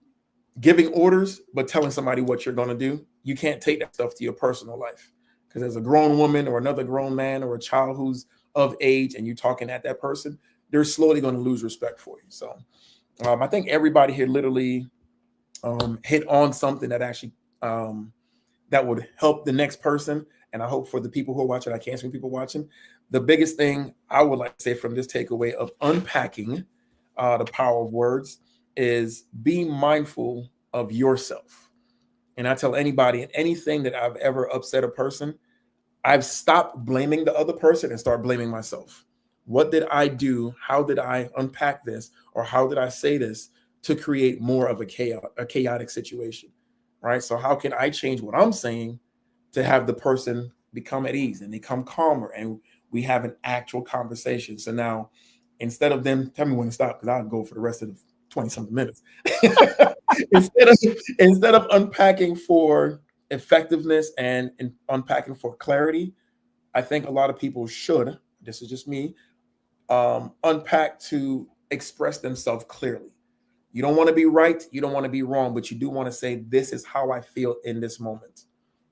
giving orders, but telling somebody what you're going to do. You can't take that stuff to your personal life because as a grown woman or another grown man or a child who's of age and you're talking at that person, they're slowly going to lose respect for you. So I think everybody here literally hit on something that actually that would help the next person. And I hope for the people who are watching, I can't see people watching. The biggest thing I would like to say from this takeaway of unpacking the power of words is being mindful of yourself. And I tell anybody and anything that I've ever upset a person, I've stopped blaming the other person and start blaming myself. What did I do? How did I unpack this? Or how did I say this to create more of a chaotic situation? Right. So how can I change what I'm saying to have the person become at ease and become calmer and we have an actual conversation? So now instead of them tell me when to stop, because I'll go for the rest of the 20 something minutes. instead of unpacking for effectiveness and unpacking for clarity, I think a lot of people should, this is just me, unpack to express themselves clearly. You don't want to be right, you don't want to be wrong, but you do want to say, this is how I feel in this moment.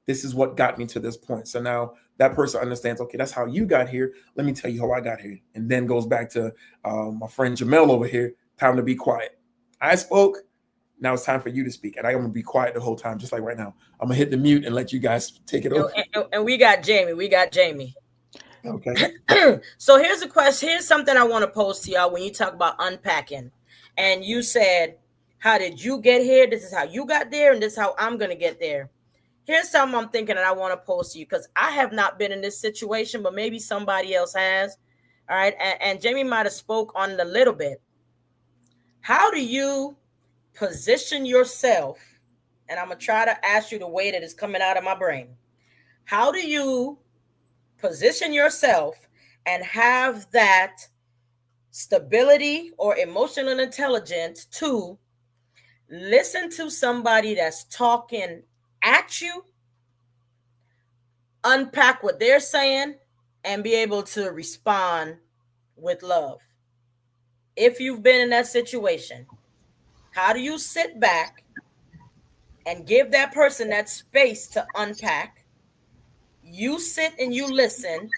This is what got me to this point. So now that person understands, okay, that's how you got here. Let me tell you how I got here. And then goes back to my friend Jamel over here, time to be quiet. I spoke. Now it's time for you to speak. And I'm going to be quiet the whole time, just like right now. I'm going to hit the mute and let you guys take it over. And we got Jamie. We got Jamie. Okay. So here's a question. Here's something I want to pose to y'all when you talk about unpacking. And you said, how did you get here? This is how you got there. And this is how I'm going to get there. Here's something I'm thinking that I want to pose to you because I have not been in this situation, but maybe somebody else has. All right. And Jamie might have spoke on it a little bit. How do you position yourself? And I'm going to try to ask you the way that is coming out of my brain. How do you position yourself and have that stability or emotional intelligence to listen to somebody that's talking at you, unpack what they're saying and be able to respond with love. If you've been in that situation, how do you sit back and give that person that space to unpack? You sit and you listen,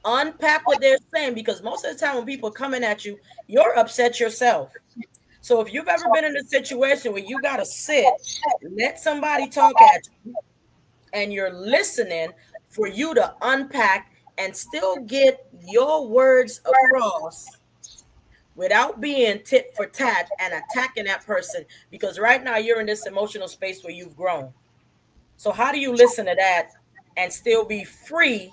unpack what they're saying, because most of the time when people are coming at you, you're upset yourself. So if you've ever been in a situation where you got to sit, let somebody talk at you, and you're listening for you to unpack and still get your words across without being tit for tat and attacking that person, because right now you're in this emotional space where you've grown. So how do you listen to that and still be free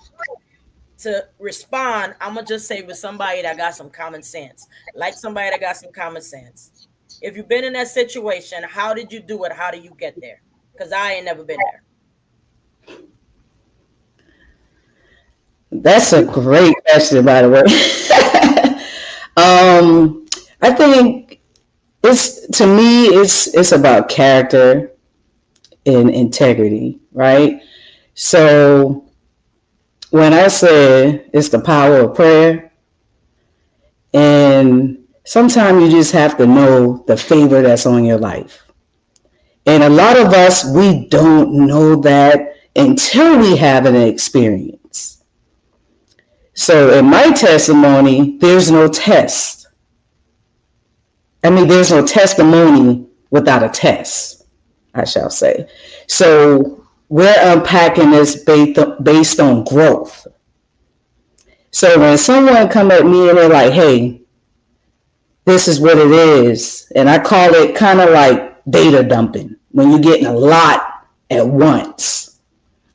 to respond? I'm gonna just say with somebody that got some common sense, like somebody that got some common sense. If you've been in that situation, how did you do it? How do you get there? Because I ain't never been there. That's a great question, by the way. I think it's to me it's about character and integrity, right? So when I say it's the power of prayer, and sometimes you just have to know the favor that's on your life. And a lot of us, we don't know that until we have an experience. So in my testimony, there's no test. I mean, there's no testimony without a test, I shall say. So we're unpacking this based on growth. So when someone come at me and they're like, hey, this is what it is, and I call it kind of like data dumping, when you're getting a lot at once.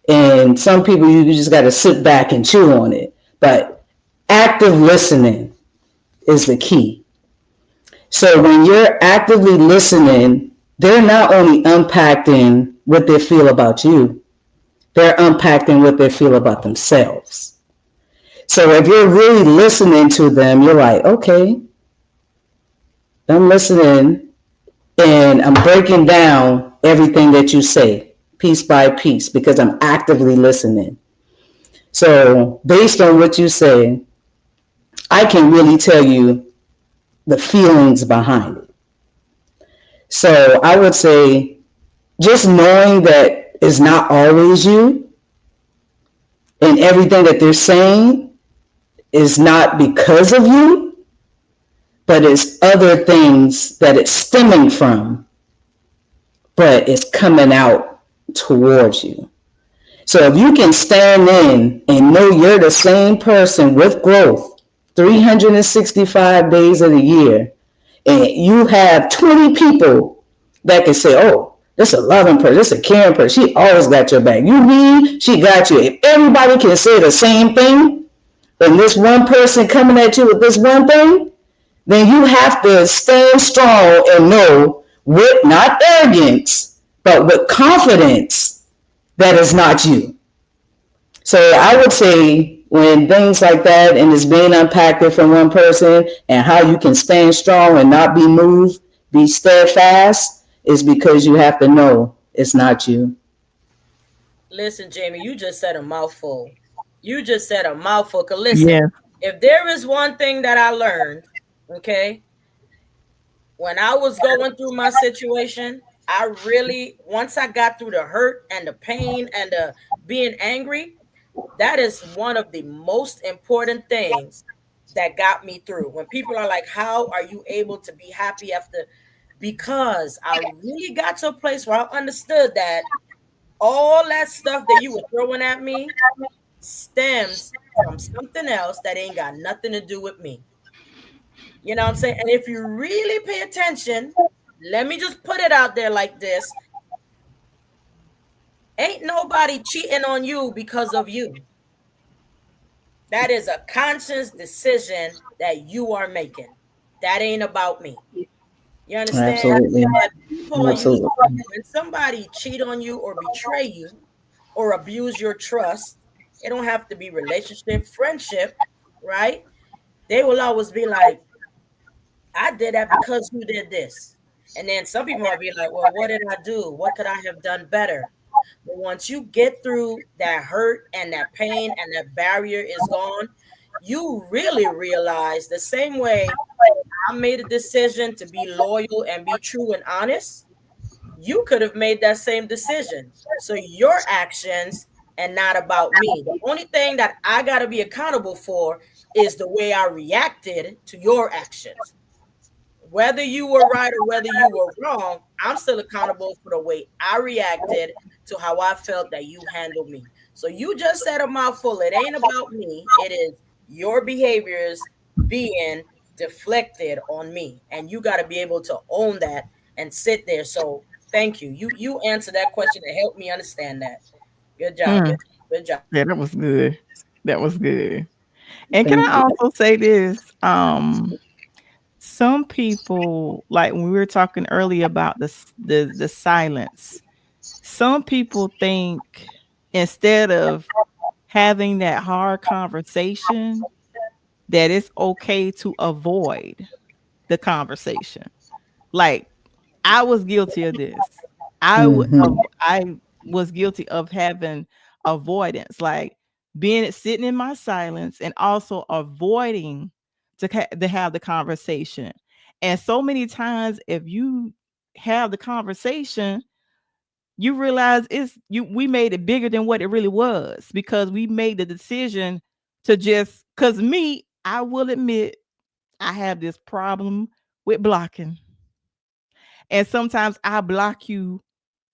And some people, you just got to sit back and chew on it. But active listening is the key. So when you're actively listening, they're not only unpacking what they feel about you, they're unpacking what they feel about themselves. So if you're really listening to them, you're like, okay, I'm listening and I'm breaking down everything that you say piece by piece because I'm actively listening. So based on what you say, I can really tell you the feelings behind it. So I would say just knowing that it's not always you and everything that they're saying is not because of you, but it's other things that it's stemming from, but it's coming out towards you. So if you can stand in and know you're the same person with growth 365 days of the year, and you have 20 people that can say, oh, this is a loving person, this is a caring person, she always got your back. You need, she got you. If everybody can say the same thing, and this one person coming at you with this one thing, then you have to stand strong and know with not arrogance, but with confidence that is not you. So I would say when things like that and it's being unpacked from one person and how you can stand strong and not be moved, be steadfast, is because you have to know it's not you. Listen, Jamie, you just said a mouthful. You just said a mouthful. Cause listen, Yeah. if there is one thing that I learned, okay, when I was going through my situation, I really, once I got through the hurt and the pain and the being angry, that is one of the most important things that got me through. When people are like, how are you able to be happy after? Because I really got to a place where I understood that all that stuff that you were throwing at me stems from something else that ain't got nothing to do with me. You know what I'm saying? And if you really pay attention, let me just put it out there like this: ain't nobody cheating on you because of you. That is a conscious decision that you are making. That ain't about me. You understand? Absolutely. But people are using, Absolutely. when somebody cheat on you or betray you or abuse your trust, it don't have to be relationship, friendship, right? They will always be like, I did that because you did this. And then some people might be like, well, what did I do? What could I have done better? But once you get through that hurt and that pain and that barrier is gone, you really realize the same way I made a decision to be loyal and be true and honest, you could have made that same decision. So your actions and not about me. The only thing that I got to be accountable for is the way I reacted to your actions. Whether you were right or whether you were wrong, I'm still accountable for the way I reacted to how I felt that you handled me. So you just said a mouthful. It ain't about me. It is your behaviors being deflected on me. And you got to be able to own that and sit there. So thank you. You answered that question to help me understand that. Good job. Mm. Good job. Yeah, that was good. That was good. And can Thank I you. also say this? Some people, like when we were talking earlier about the silence, some people think instead of having that hard conversation, that it's okay to avoid the conversation. Like I was guilty of this. Hmm. I was guilty of having avoidance, like being sitting in my silence and also avoiding to have the conversation. And so many times, if you have the conversation, you realize it's you. We made it bigger than what it really was because we made the decision to just. Because me, I will admit, I have this problem with blocking, and sometimes I block you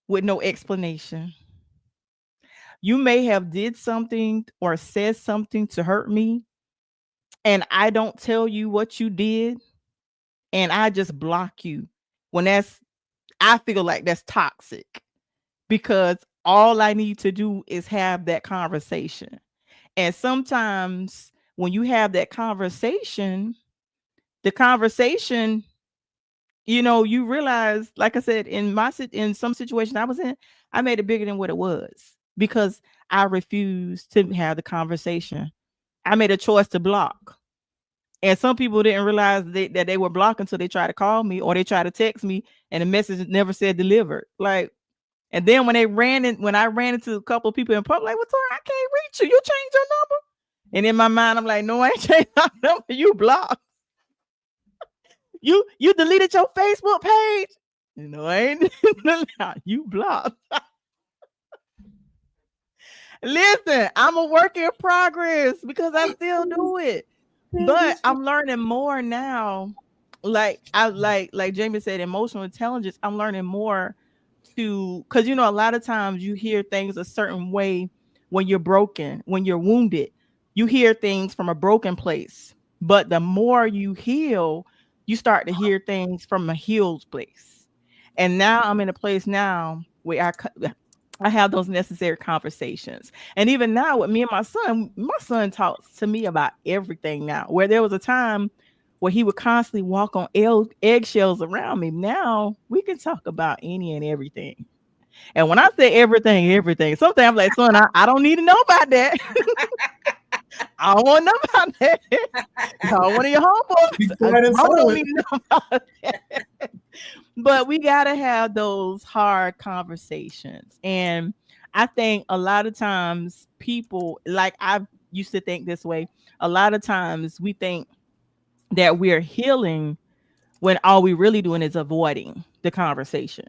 with no explanation. You may have did something or said something to hurt me, and I don't tell you what you did, and I just block you. When that's I feel like that's toxic because all I need to do is have that conversation. And sometimes when you have that conversation, the conversation, you realize, like I said, in some situations I was in, I made it bigger than what it was because I refused to have the conversation. I made a choice to block. And some people didn't realize that they were blocked until they tried to call me or they tried to text me and the message never said delivered. Like, and then when I ran into a couple of people in public, like, well, Tori, I can't reach you. You changed your number. And in my mind, I'm like, no, I ain't changed my number. You blocked. You deleted your Facebook page. I ain't you blocked. Listen, I'm a work in progress because I still do it. But I'm learning more now. Like Jamie said, emotional intelligence. I'm learning more to because a lot of times you hear things a certain way when you're broken, when you're wounded. You hear things from a broken place. But the more you heal, you start to hear things from a healed place. And now I'm in a place now where I have those necessary conversations. And even now with me and my son talks to me about everything now. Where there was a time where he would constantly walk on eggshells around me. Now we can talk about any and everything. And when I say everything, everything, sometimes I'm like, son, I don't need to know about that. I don't want to know about that. No, one of your Be homeboys. quiet and Mama don't silent. need to know about that. But we gotta have those hard conversations. And I think a lot of times people, like I used to think this way, a lot of times we think that we're healing when all we really doing is avoiding the conversation.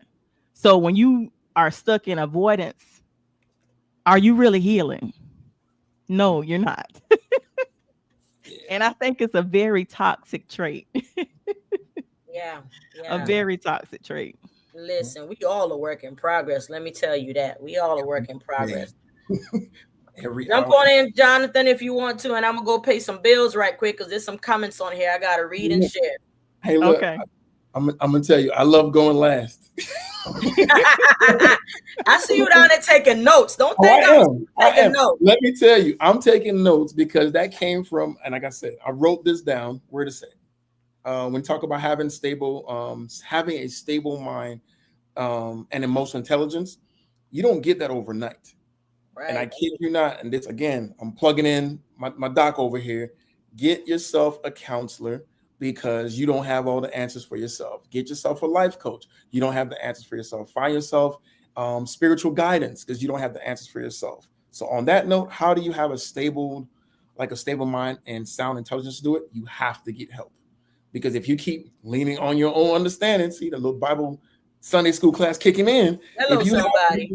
So when you are stuck in avoidance, are you really healing? No, you're not. And I think it's a very toxic trait. Yeah. A Yeah. very toxic trait. Listen, we all a work in progress. Let me tell you that. We all a work in Man, progress. every Jump hour. on in, Jonathan, if you want to, and I'm gonna go pay some bills right quick because there's some comments on here I gotta read and share. Hey, look, Okay. I'm gonna tell you, I love going last. I see you down there taking notes. Don't Oh, I think I'm am. I taking am. notes. Let me tell you, I'm taking notes because that came from, and like I said, I wrote this down. Where to say? When you talk about having a stable mind, and emotional intelligence, you don't get that overnight. And I Right. kid you not, and this again, I'm plugging in my doc over here. Get yourself a counselor because you don't have all the answers for yourself. Get yourself a life coach. You don't have the answers for yourself. Find yourself spiritual guidance because you don't have the answers for yourself. So on that note, how do you have a stable mind and sound intelligence to do it? You have to get help. Because if you keep leaning on your own understanding, see the little Bible Sunday school class kicking in. Hello, If somebody.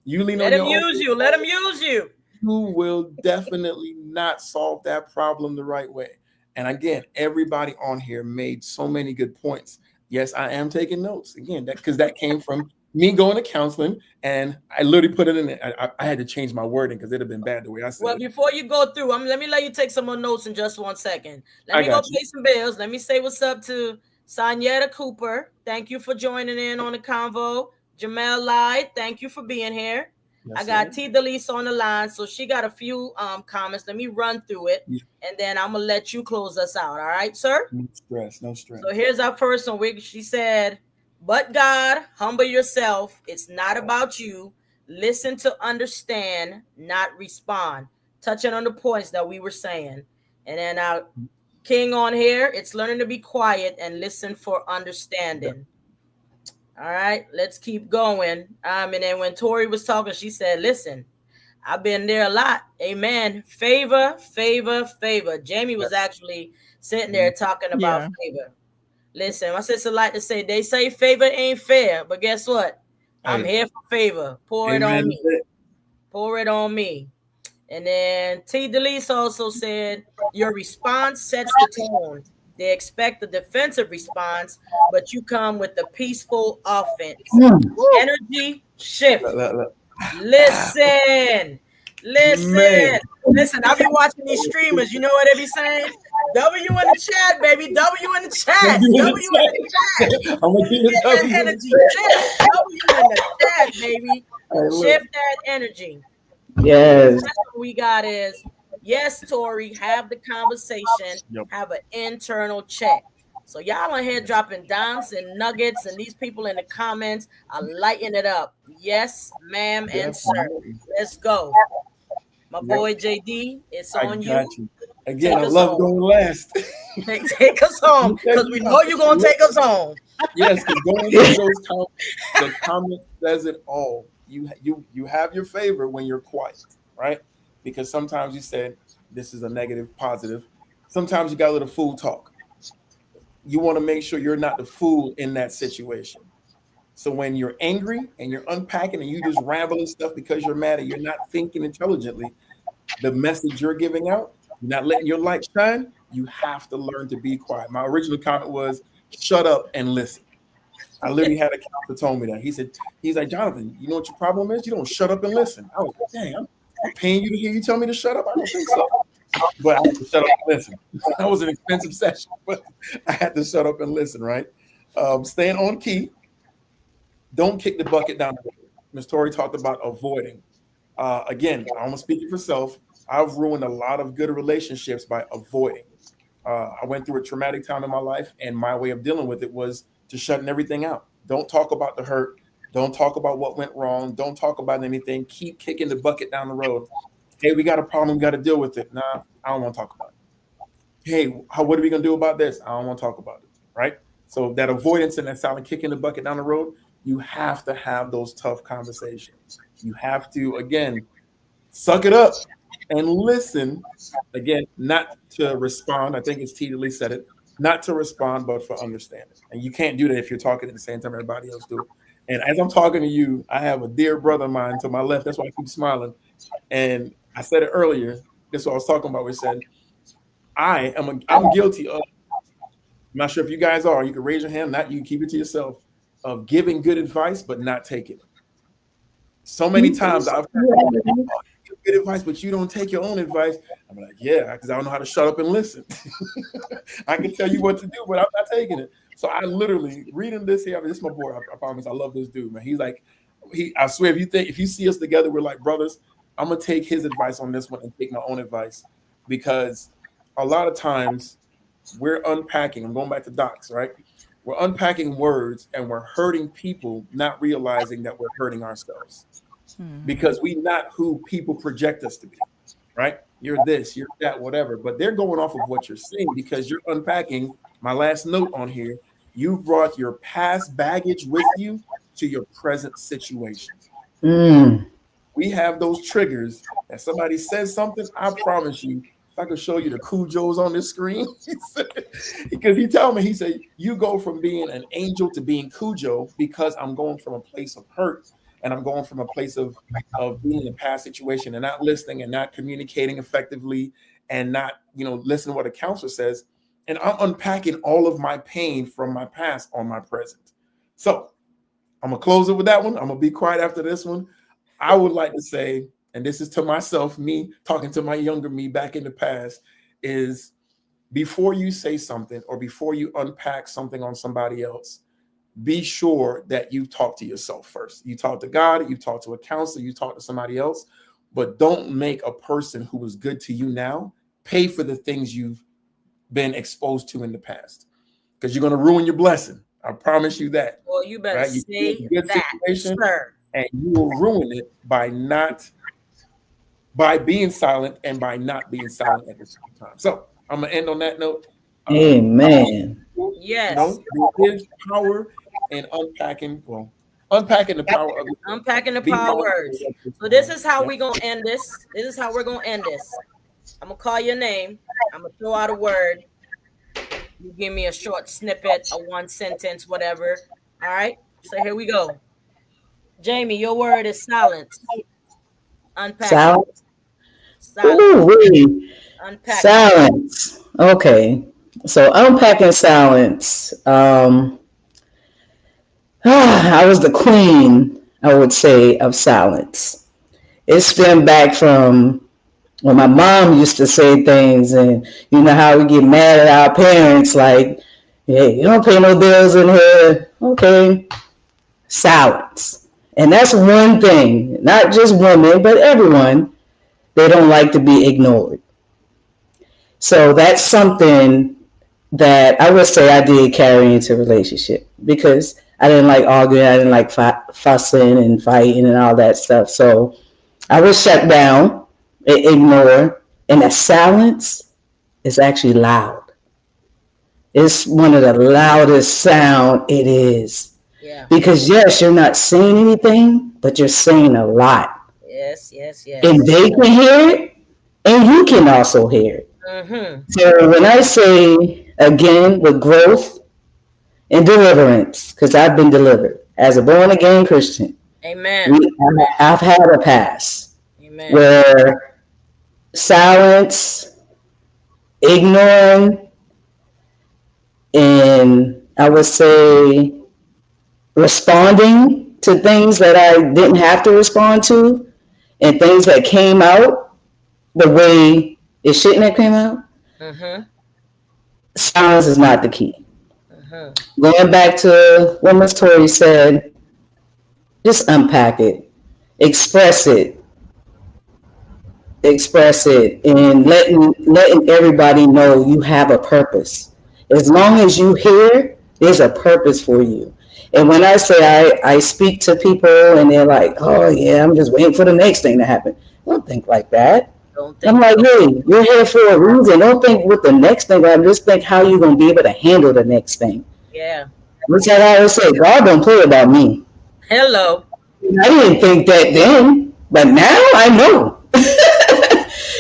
you lean Let on him your own, use you. Let him use you. you will definitely not solve that problem the right way. And again, everybody on here made so many good points. Yes, I am taking notes again, that because that came from me going to counseling, and I literally put it in there. I had to change my wording because it'd have been bad the way I said Well, it. before you go through, let me let you take some more notes in just 1 second. Let I me go got you. pay some bills. Let me say what's up to Sanyetta Cooper. Thank you for joining in on the convo. Jamel Lied, thank you for being here. I Yes, got sir. T. Delise on the line, so she got a few comments. Let me run through it, Yeah, and then I'm gonna let you close us out. All right, sir? no stress, no So stress. here's our first one. She said, "But God, humble yourself. It's not about you. Listen to understand, not respond." Touching on the points that we were saying. And then our king on here, it's learning to be quiet and listen for understanding. All right, let's keep going. And then when Tori was talking, she said, "Listen, I've been there a lot. Amen. Favor, favor, favor." Jamie was actually sitting there talking about Yeah. favor. Listen, my sister like to say, they say favor ain't fair, but guess what? I'm Hey, here for favor. Pour it on amen. me. Pour it on me. And then T. Delise also said, your response sets the tone. They expect a defensive response, but you come with a peaceful offense. Mm. Woo. Energy shift. Look, look, look. Listen, Man. listen, listen. I be watching these streamers. You know what they be saying? W in the chat, baby. W in the I'm chat. gonna W in the chat. give it Get that W in the energy shift. W in the chat, baby. Hey, look. Shift that energy. And the Yes. next one we got is, yes, Tori, have the conversation, Yep. have an internal check. So y'all on here dropping dimes and nuggets, and these people in the comments are lighting it up. Yes, ma'am and sir. Definitely. Let's go. My Yep. boy JD, it's I on got you. you. Again, Take I us love home. going last. Take us home, Check because this we out. know you're gonna take us home. Yes, because going through those comments, the comment says it all. You have your favor when you're quiet, right? Because sometimes you said this is a negative, positive. Sometimes you got a little fool talk. You want to make sure you're not the fool in that situation. So when you're angry and you're unpacking and you just rambling stuff because you're mad and you're not thinking intelligently, the message you're giving out, you're not letting your light shine. You have to learn to be quiet. My original comment was, "Shut up and listen." I literally had a counselor told me that. He's like, "Jonathan, you know what your problem is? You don't shut up and listen." I was like, "Dang, I'm paying you to hear you tell me to shut up." I don't think so. But I had to shut up and listen. That was an expensive session, but I had to shut up and listen, right? Staying on key. Don't kick the bucket down the road. Ms. Tori talked about avoiding. Again, I'm gonna speak for self. I've ruined a lot of good relationships by avoiding. I went through a traumatic time in my life, and my way of dealing with it was to shutting everything out. Don't talk about the hurt. Don't talk about what went wrong. Don't talk about anything. Keep kicking the bucket down the road. Hey, we got a problem. We got to deal with it. Nah, I don't want to talk about it. Hey, what are we gonna do about this? I don't want to talk about it. Right. So that avoidance and that silent kicking the bucket down the road, you have to have those tough conversations. You have to again suck it up and listen. Again, not to respond. I think it's T. Lee said it. Not to respond, but for understanding. And you can't do that if you're talking at the same time everybody else do. And as I'm talking to you, I have a dear brother of mine to my left. That's why I keep smiling. And I said it earlier. That's what I was talking about. We said I'm guilty of. I'm not sure if you guys are. You can raise your hand. Not you. Can keep it to yourself. Of giving good advice, but not taking it. So many times I've heard, "Oh, you give good advice, but you don't take your own advice." I'm like, yeah, because I don't know how to shut up and listen. I can tell you what to do, but I'm not taking it. So I literally reading this here. I mean, this is my boy. I promise. I love this dude, man. He's like, I swear, if you see us together, we're like brothers. I'm gonna take his advice on this one and take my own advice because a lot of times we're unpacking. I'm going back to docs, right? We're unpacking words and we're hurting people, not realizing that we're hurting ourselves Mhm. because we not who people project us to be, right? You're this, you're that, whatever. But they're going off of what you're saying because you're unpacking. My last note on here, you brought your past baggage with you. to your present situation. Mm. We have those triggers that somebody says something. I promise you, if I could show you the Cujos on this screen, because he told me, he said, you go from being an angel to being Cujo because I'm going from a place of hurt and I'm going from a place of being in a past situation and not listening and not communicating effectively and not, listening to what a counselor says. And I'm unpacking all of my pain from my past on my present. So I'm gonna close it with that one. I'm gonna be quiet after this one. I would like to say, and this is to myself, me talking to my younger me back in the past, is before you say something or before you unpack something on somebody else, be sure that you talk to yourself first. You talk to God, you talk to a counselor, you talk to somebody else, but don't make a person who is good to you now pay for the things you've been exposed to in the past, because you're going to ruin your blessing. I promise you that, Well, you better right? You see say a good that, situation sir. and you will ruin it by being silent and by not being silent at the same time. So I'm gonna end on that note. Uh, Amen. Yes. there is power in unpacking. Well, unpacking the power of yourself. Unpacking the Be power mindful of words. what you're So this saying. is how Yep. we gonna end this. This is how we're gonna end this. I'm gonna call your name. I'm gonna throw out a word. You give me a short snippet, a one sentence, whatever. All right. So here we go. Jamie, your word is silence. Unpack it. Silence. Silence. Ooh, wee. Unpack it. Silence. Okay. So unpacking silence. I was the queen, I would say, of silence. It stemmed back from when my mom used to say things, and you know how we get mad at our parents, like, "Hey, you don't pay no bills in here." Okay, silence. And that's one thing, not just women, but everyone, they don't like to be ignored. So that's something that I would say I did carry into relationship because I didn't like arguing, I didn't like fussing and fighting and all that stuff. So I was shut down, ignore, and that silence is actually loud. It's one of the loudest sound it is. Yeah. Because yes, you're not saying anything, but you're saying a lot. Yes, yes, And yes. they can hear it, and you can also hear it. Mm-hmm. So when I say again with growth and deliverance, because I've been delivered as a born again Christian, Amen. Amen. I've had a past Amen. where silence, ignoring, and I would say responding to things that I didn't have to respond to and things that came out the way it shouldn't have came out. Mm-hmm. Silence is not the key. Mm-hmm. Going back to what Miss Tori said, just unpack it, express it, express it, and letting everybody know you have a purpose. As long as you hear, there's a purpose for you. And when I say I speak to people and they're like, oh yeah, I'm just waiting for the next thing to happen. Don't think like that. Don't I'm think like, so. hey, you're here for a reason. Don't think what the next thing. Just think how you're gonna be able to handle the next thing. Yeah. Which I always say, God don't play about me. Hello. I didn't think that then, but now I know.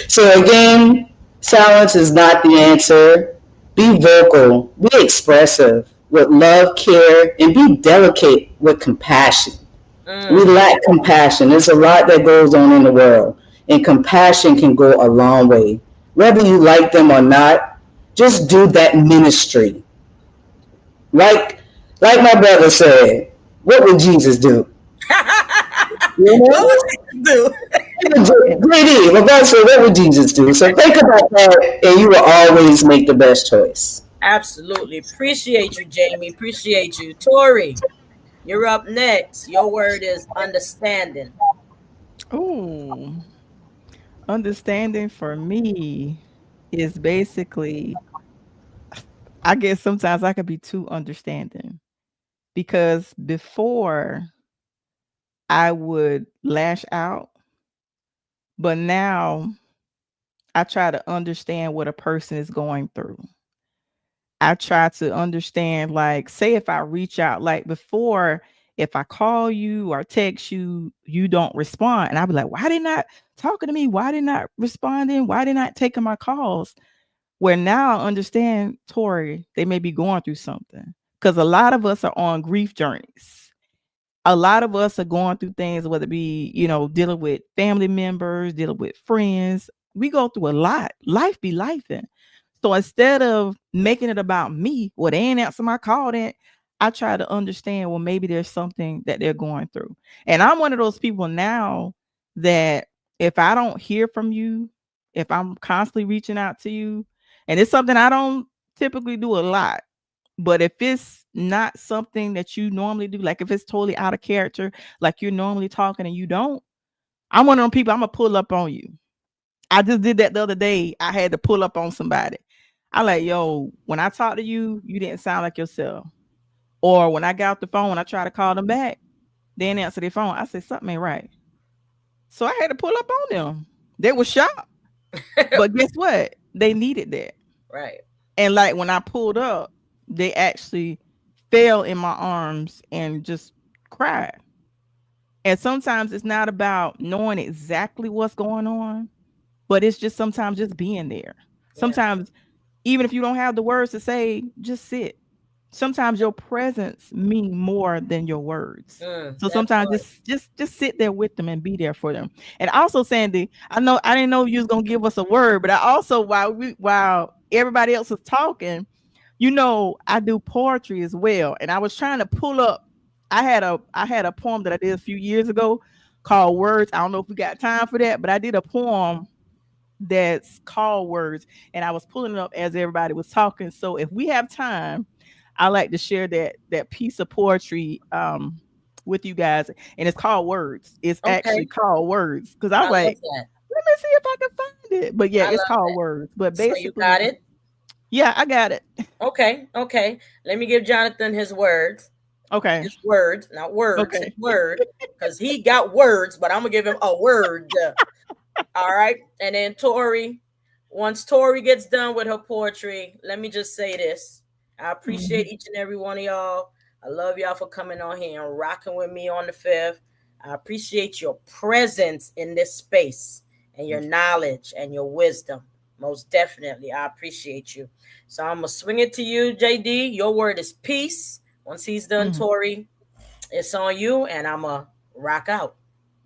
So again, silence is not the answer. Be vocal, be expressive with love, care, and be delicate with compassion. We Mm. lack compassion. There's a lot that goes on in the world, and compassion can go a long way. Whether you like them or not, just do that ministry. Like, like my brother said, what would Jesus do? You What would know? you do? JD, my brother said, what would Jesus do? So think about that, and you will always make the best choice. Absolutely. Appreciate you, Jamie. Appreciate you. Tori, you're up next. Your word is understanding. Oh, understanding for me is basically, I guess sometimes I can be too understanding because before I would lash out, but now I try to understand what a person is going through. I try to understand, like, say if I reach out, like before, if I call you or text you, you don't respond. And I'll be like, why they not talking to me? Why they not responding? Why they not taking my calls? Where now I understand, Tori, they may be going through something. Because a lot of us are on grief journeys. A lot of us are going through things, whether it be, dealing with family members, dealing with friends. We go through a lot. Life be life. So instead of making it about me, well, they ain't answer my call, then I try to understand, well, maybe there's something that they're going through. And I'm one of those people now that if I don't hear from you, if I'm constantly reaching out to you, and it's something I don't typically do a lot, but if it's not something that you normally do, like if it's totally out of character, like you're normally talking and you don't, I'm one of them people, I'm gonna pull up on you. I just did that the other day. I had to pull up on somebody. I like, yo, when I talked to you, you didn't sound like yourself. Or when I got off the phone, when I tried to call them back, they didn't answer their phone. I said, something ain't right. So I had to pull up on them. They were shocked. But guess what? They needed that. Right. And like when I pulled up, they actually fell in my arms and just cried. And sometimes it's not about knowing exactly what's going on, but it's just sometimes just being there. Yeah. Sometimes, even if you don't have the words to say, just sit. Sometimes your presence mean more than your words. So That sometimes part. just sit there with them and be there for them. And also, Sandy, I know I didn't know you was gonna give us a word, but I also while everybody else was talking, I do poetry as well. And I was trying to pull up. I had a poem that I did a few years ago called Words. I don't know if we got time for that, but I did a poem that's called Words, and I was pulling it up as everybody was talking. So if we have time, I like to share that piece of poetry with you guys, and it's called Words. It's actually Okay. called Words because I I was love like, that. let me see if I can find it. But yeah, I it's love called that. Words. But So you got basically, it? yeah, I got it. Okay. Okay. Let me give Jonathan his words. Okay, His words, not words, his okay. word. Because he got words, but I'm gonna give him a word. All right. And then Tori, once Tori gets done with her poetry, let me just say this. I appreciate Mhm. each and every one of y'all. I love y'all for coming on here and rocking with me on the fifth. I appreciate your presence in this space and your knowledge and your wisdom. Most definitely. I appreciate you. So I'm gonna swing it to you, JD. Your word is peace. Once he's done, Mhm. Tori, it's on you, and I'm gonna rock out.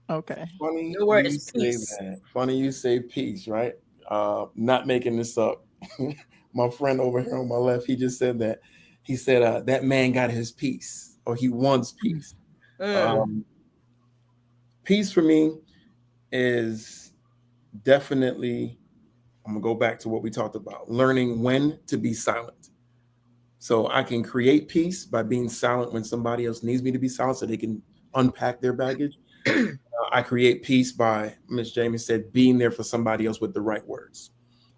Okay. Funny Your word you is say peace. that. Funny you say peace, right? Not making this up. My friend over here on my left, he just said that. He said that man got his peace, or he wants Mhm. peace. Mm, Um, Peace for me is definitely. I'm gonna go back to what we talked about: learning when to be silent. So I can create peace by being silent when somebody else needs me to be silent, so they can unpack their baggage. I create peace by, Miss Jamie said, being there for somebody else with the right words,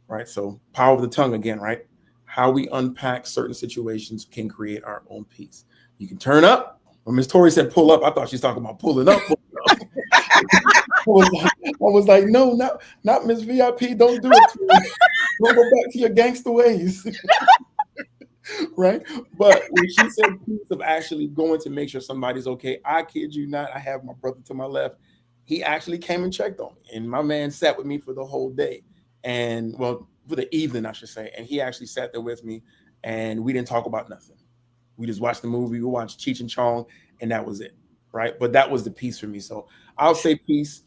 right? So, power of the tongue again, right? How we unpack certain situations can create our own peace. You can turn up. When Miss Tori said pull up, I thought she's talking about pulling up. Pulling up. I was like, no, not Miss VIP. Don't do it to me. Don't go back to your gangster ways. Right? But when she said piece of actually going to make sure somebody's okay, I kid you not, I have my brother to my left. He actually came and checked on me, and my man sat with me for the whole day, and well, for the evening, I should say. And he actually sat there with me, and we didn't talk about nothing. We just watched the movie, we watched Cheech and Chong, and that was it, right? But that was the piece for me. So I'll say peace.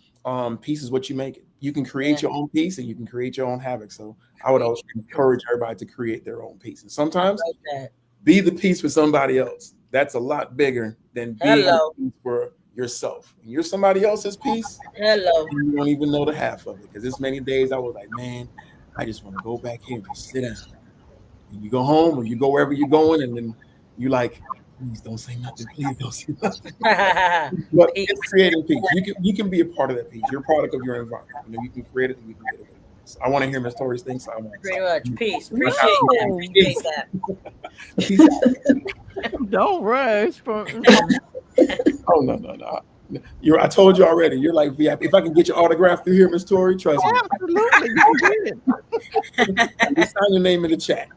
Peace is what you make it. You can yeah, create your own peace, and you can create your own havoc. So I would create always your encourage peace. everybody to create their own peace. And I sometimes like that. be the peace for somebody else. That's a lot bigger than being the Hello, peace for yourself. When you're somebody else's peace, hello. you don't even know the half of it. Because there's many days I was like, man, I just want to go back here and just sit down. And you go home or you go wherever you're going, and then you like, please don't say nothing. Please don't say nothing. But it's Peace. creating peace. You can be a part of that peace. You're a product of your environment. You can create it and you can get it. So I want to hear Miss Tori's thing. So I want to Pretty stop. much. Peace. Appreciate that. No, Appreciate Peace. that. Peace. don't rush. Oh no. I told you already. You're like VIP. If I can get your autograph through here, Miss Tori, trust me. Absolutely, you can get it. You sign your name in the chat.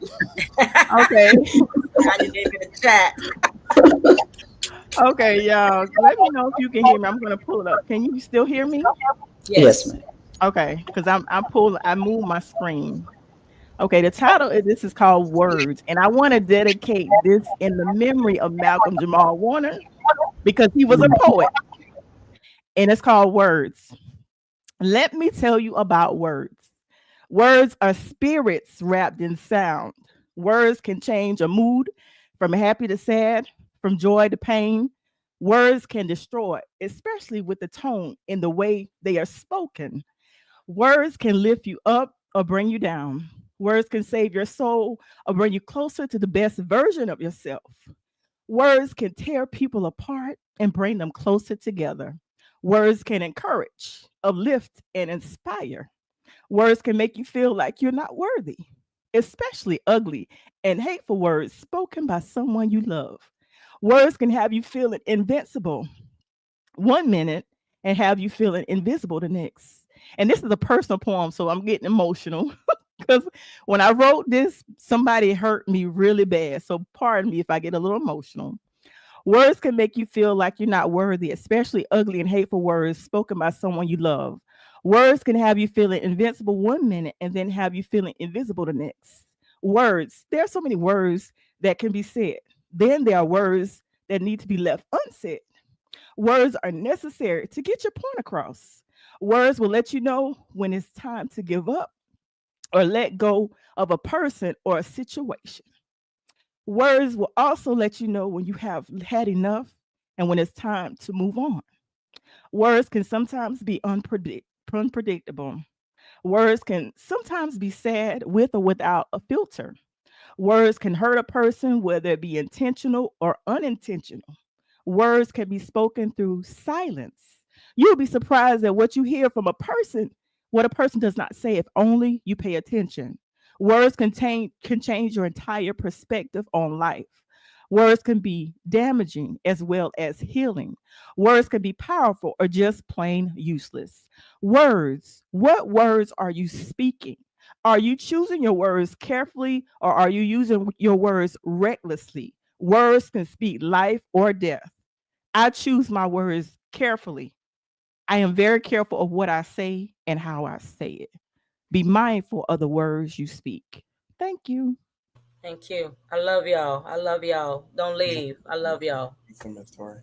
Okay. Sign your name in the chat. Okay, y'all. Let me know if you can hear me. I'm gonna pull it up. Can you still hear me? Yes, Yes. ma'am. Okay, because I moved my screen. Okay, the title of this is called Words, and I want to dedicate this in the memory of Malcolm Jamal Warner because he was a poet, and it's called Words. Let me tell you about words. Words are spirits wrapped in sound. Words can change a mood from happy to sad, from joy to pain. Words can destroy, especially with the tone in the way they are spoken. Words can lift you up or bring you down. Words can save your soul or bring you closer to the best version of yourself. Words can tear people apart and bring them closer together. Words can encourage, uplift, and inspire. Words can make you feel like you're not worthy, especially ugly and hateful words spoken by someone you love. Words can have you feeling invincible one minute and have you feeling invisible the next. And this is a personal poem, so I'm getting emotional because when I wrote this, somebody hurt me really bad. So pardon me if I get a little emotional. Words can make you feel like you're not worthy, especially ugly and hateful words spoken by someone you love. Words can have you feeling invincible one minute and then have you feeling invisible the next. Words, there are so many words that can be said. Then there are words that need to be left unsaid. Words are necessary to get your point across. Words will let you know when it's time to give up or let go of a person or a situation. Words will also let you know when you have had enough and when it's time to move on. Words can sometimes be unpredictable. Words can sometimes be said with or without a filter. Words can hurt a person, whether it be intentional or unintentional. Words can be spoken through silence. You'll be surprised at what you hear from a person, what a person does not say if only you pay attention. Words can change your entire perspective on life. Words can be damaging as well as healing. Words can be powerful or just plain useless. Words, what words are you speaking? Are you choosing your words carefully or are you using your words recklessly? Words can speak life or death. I choose my words carefully. I am very careful of what I say and how I say it. Be mindful of the words you speak. Thank you. Thank you. I love y'all. I love y'all. Don't Yeah, leave. I love y'all. it's a Miss Tori.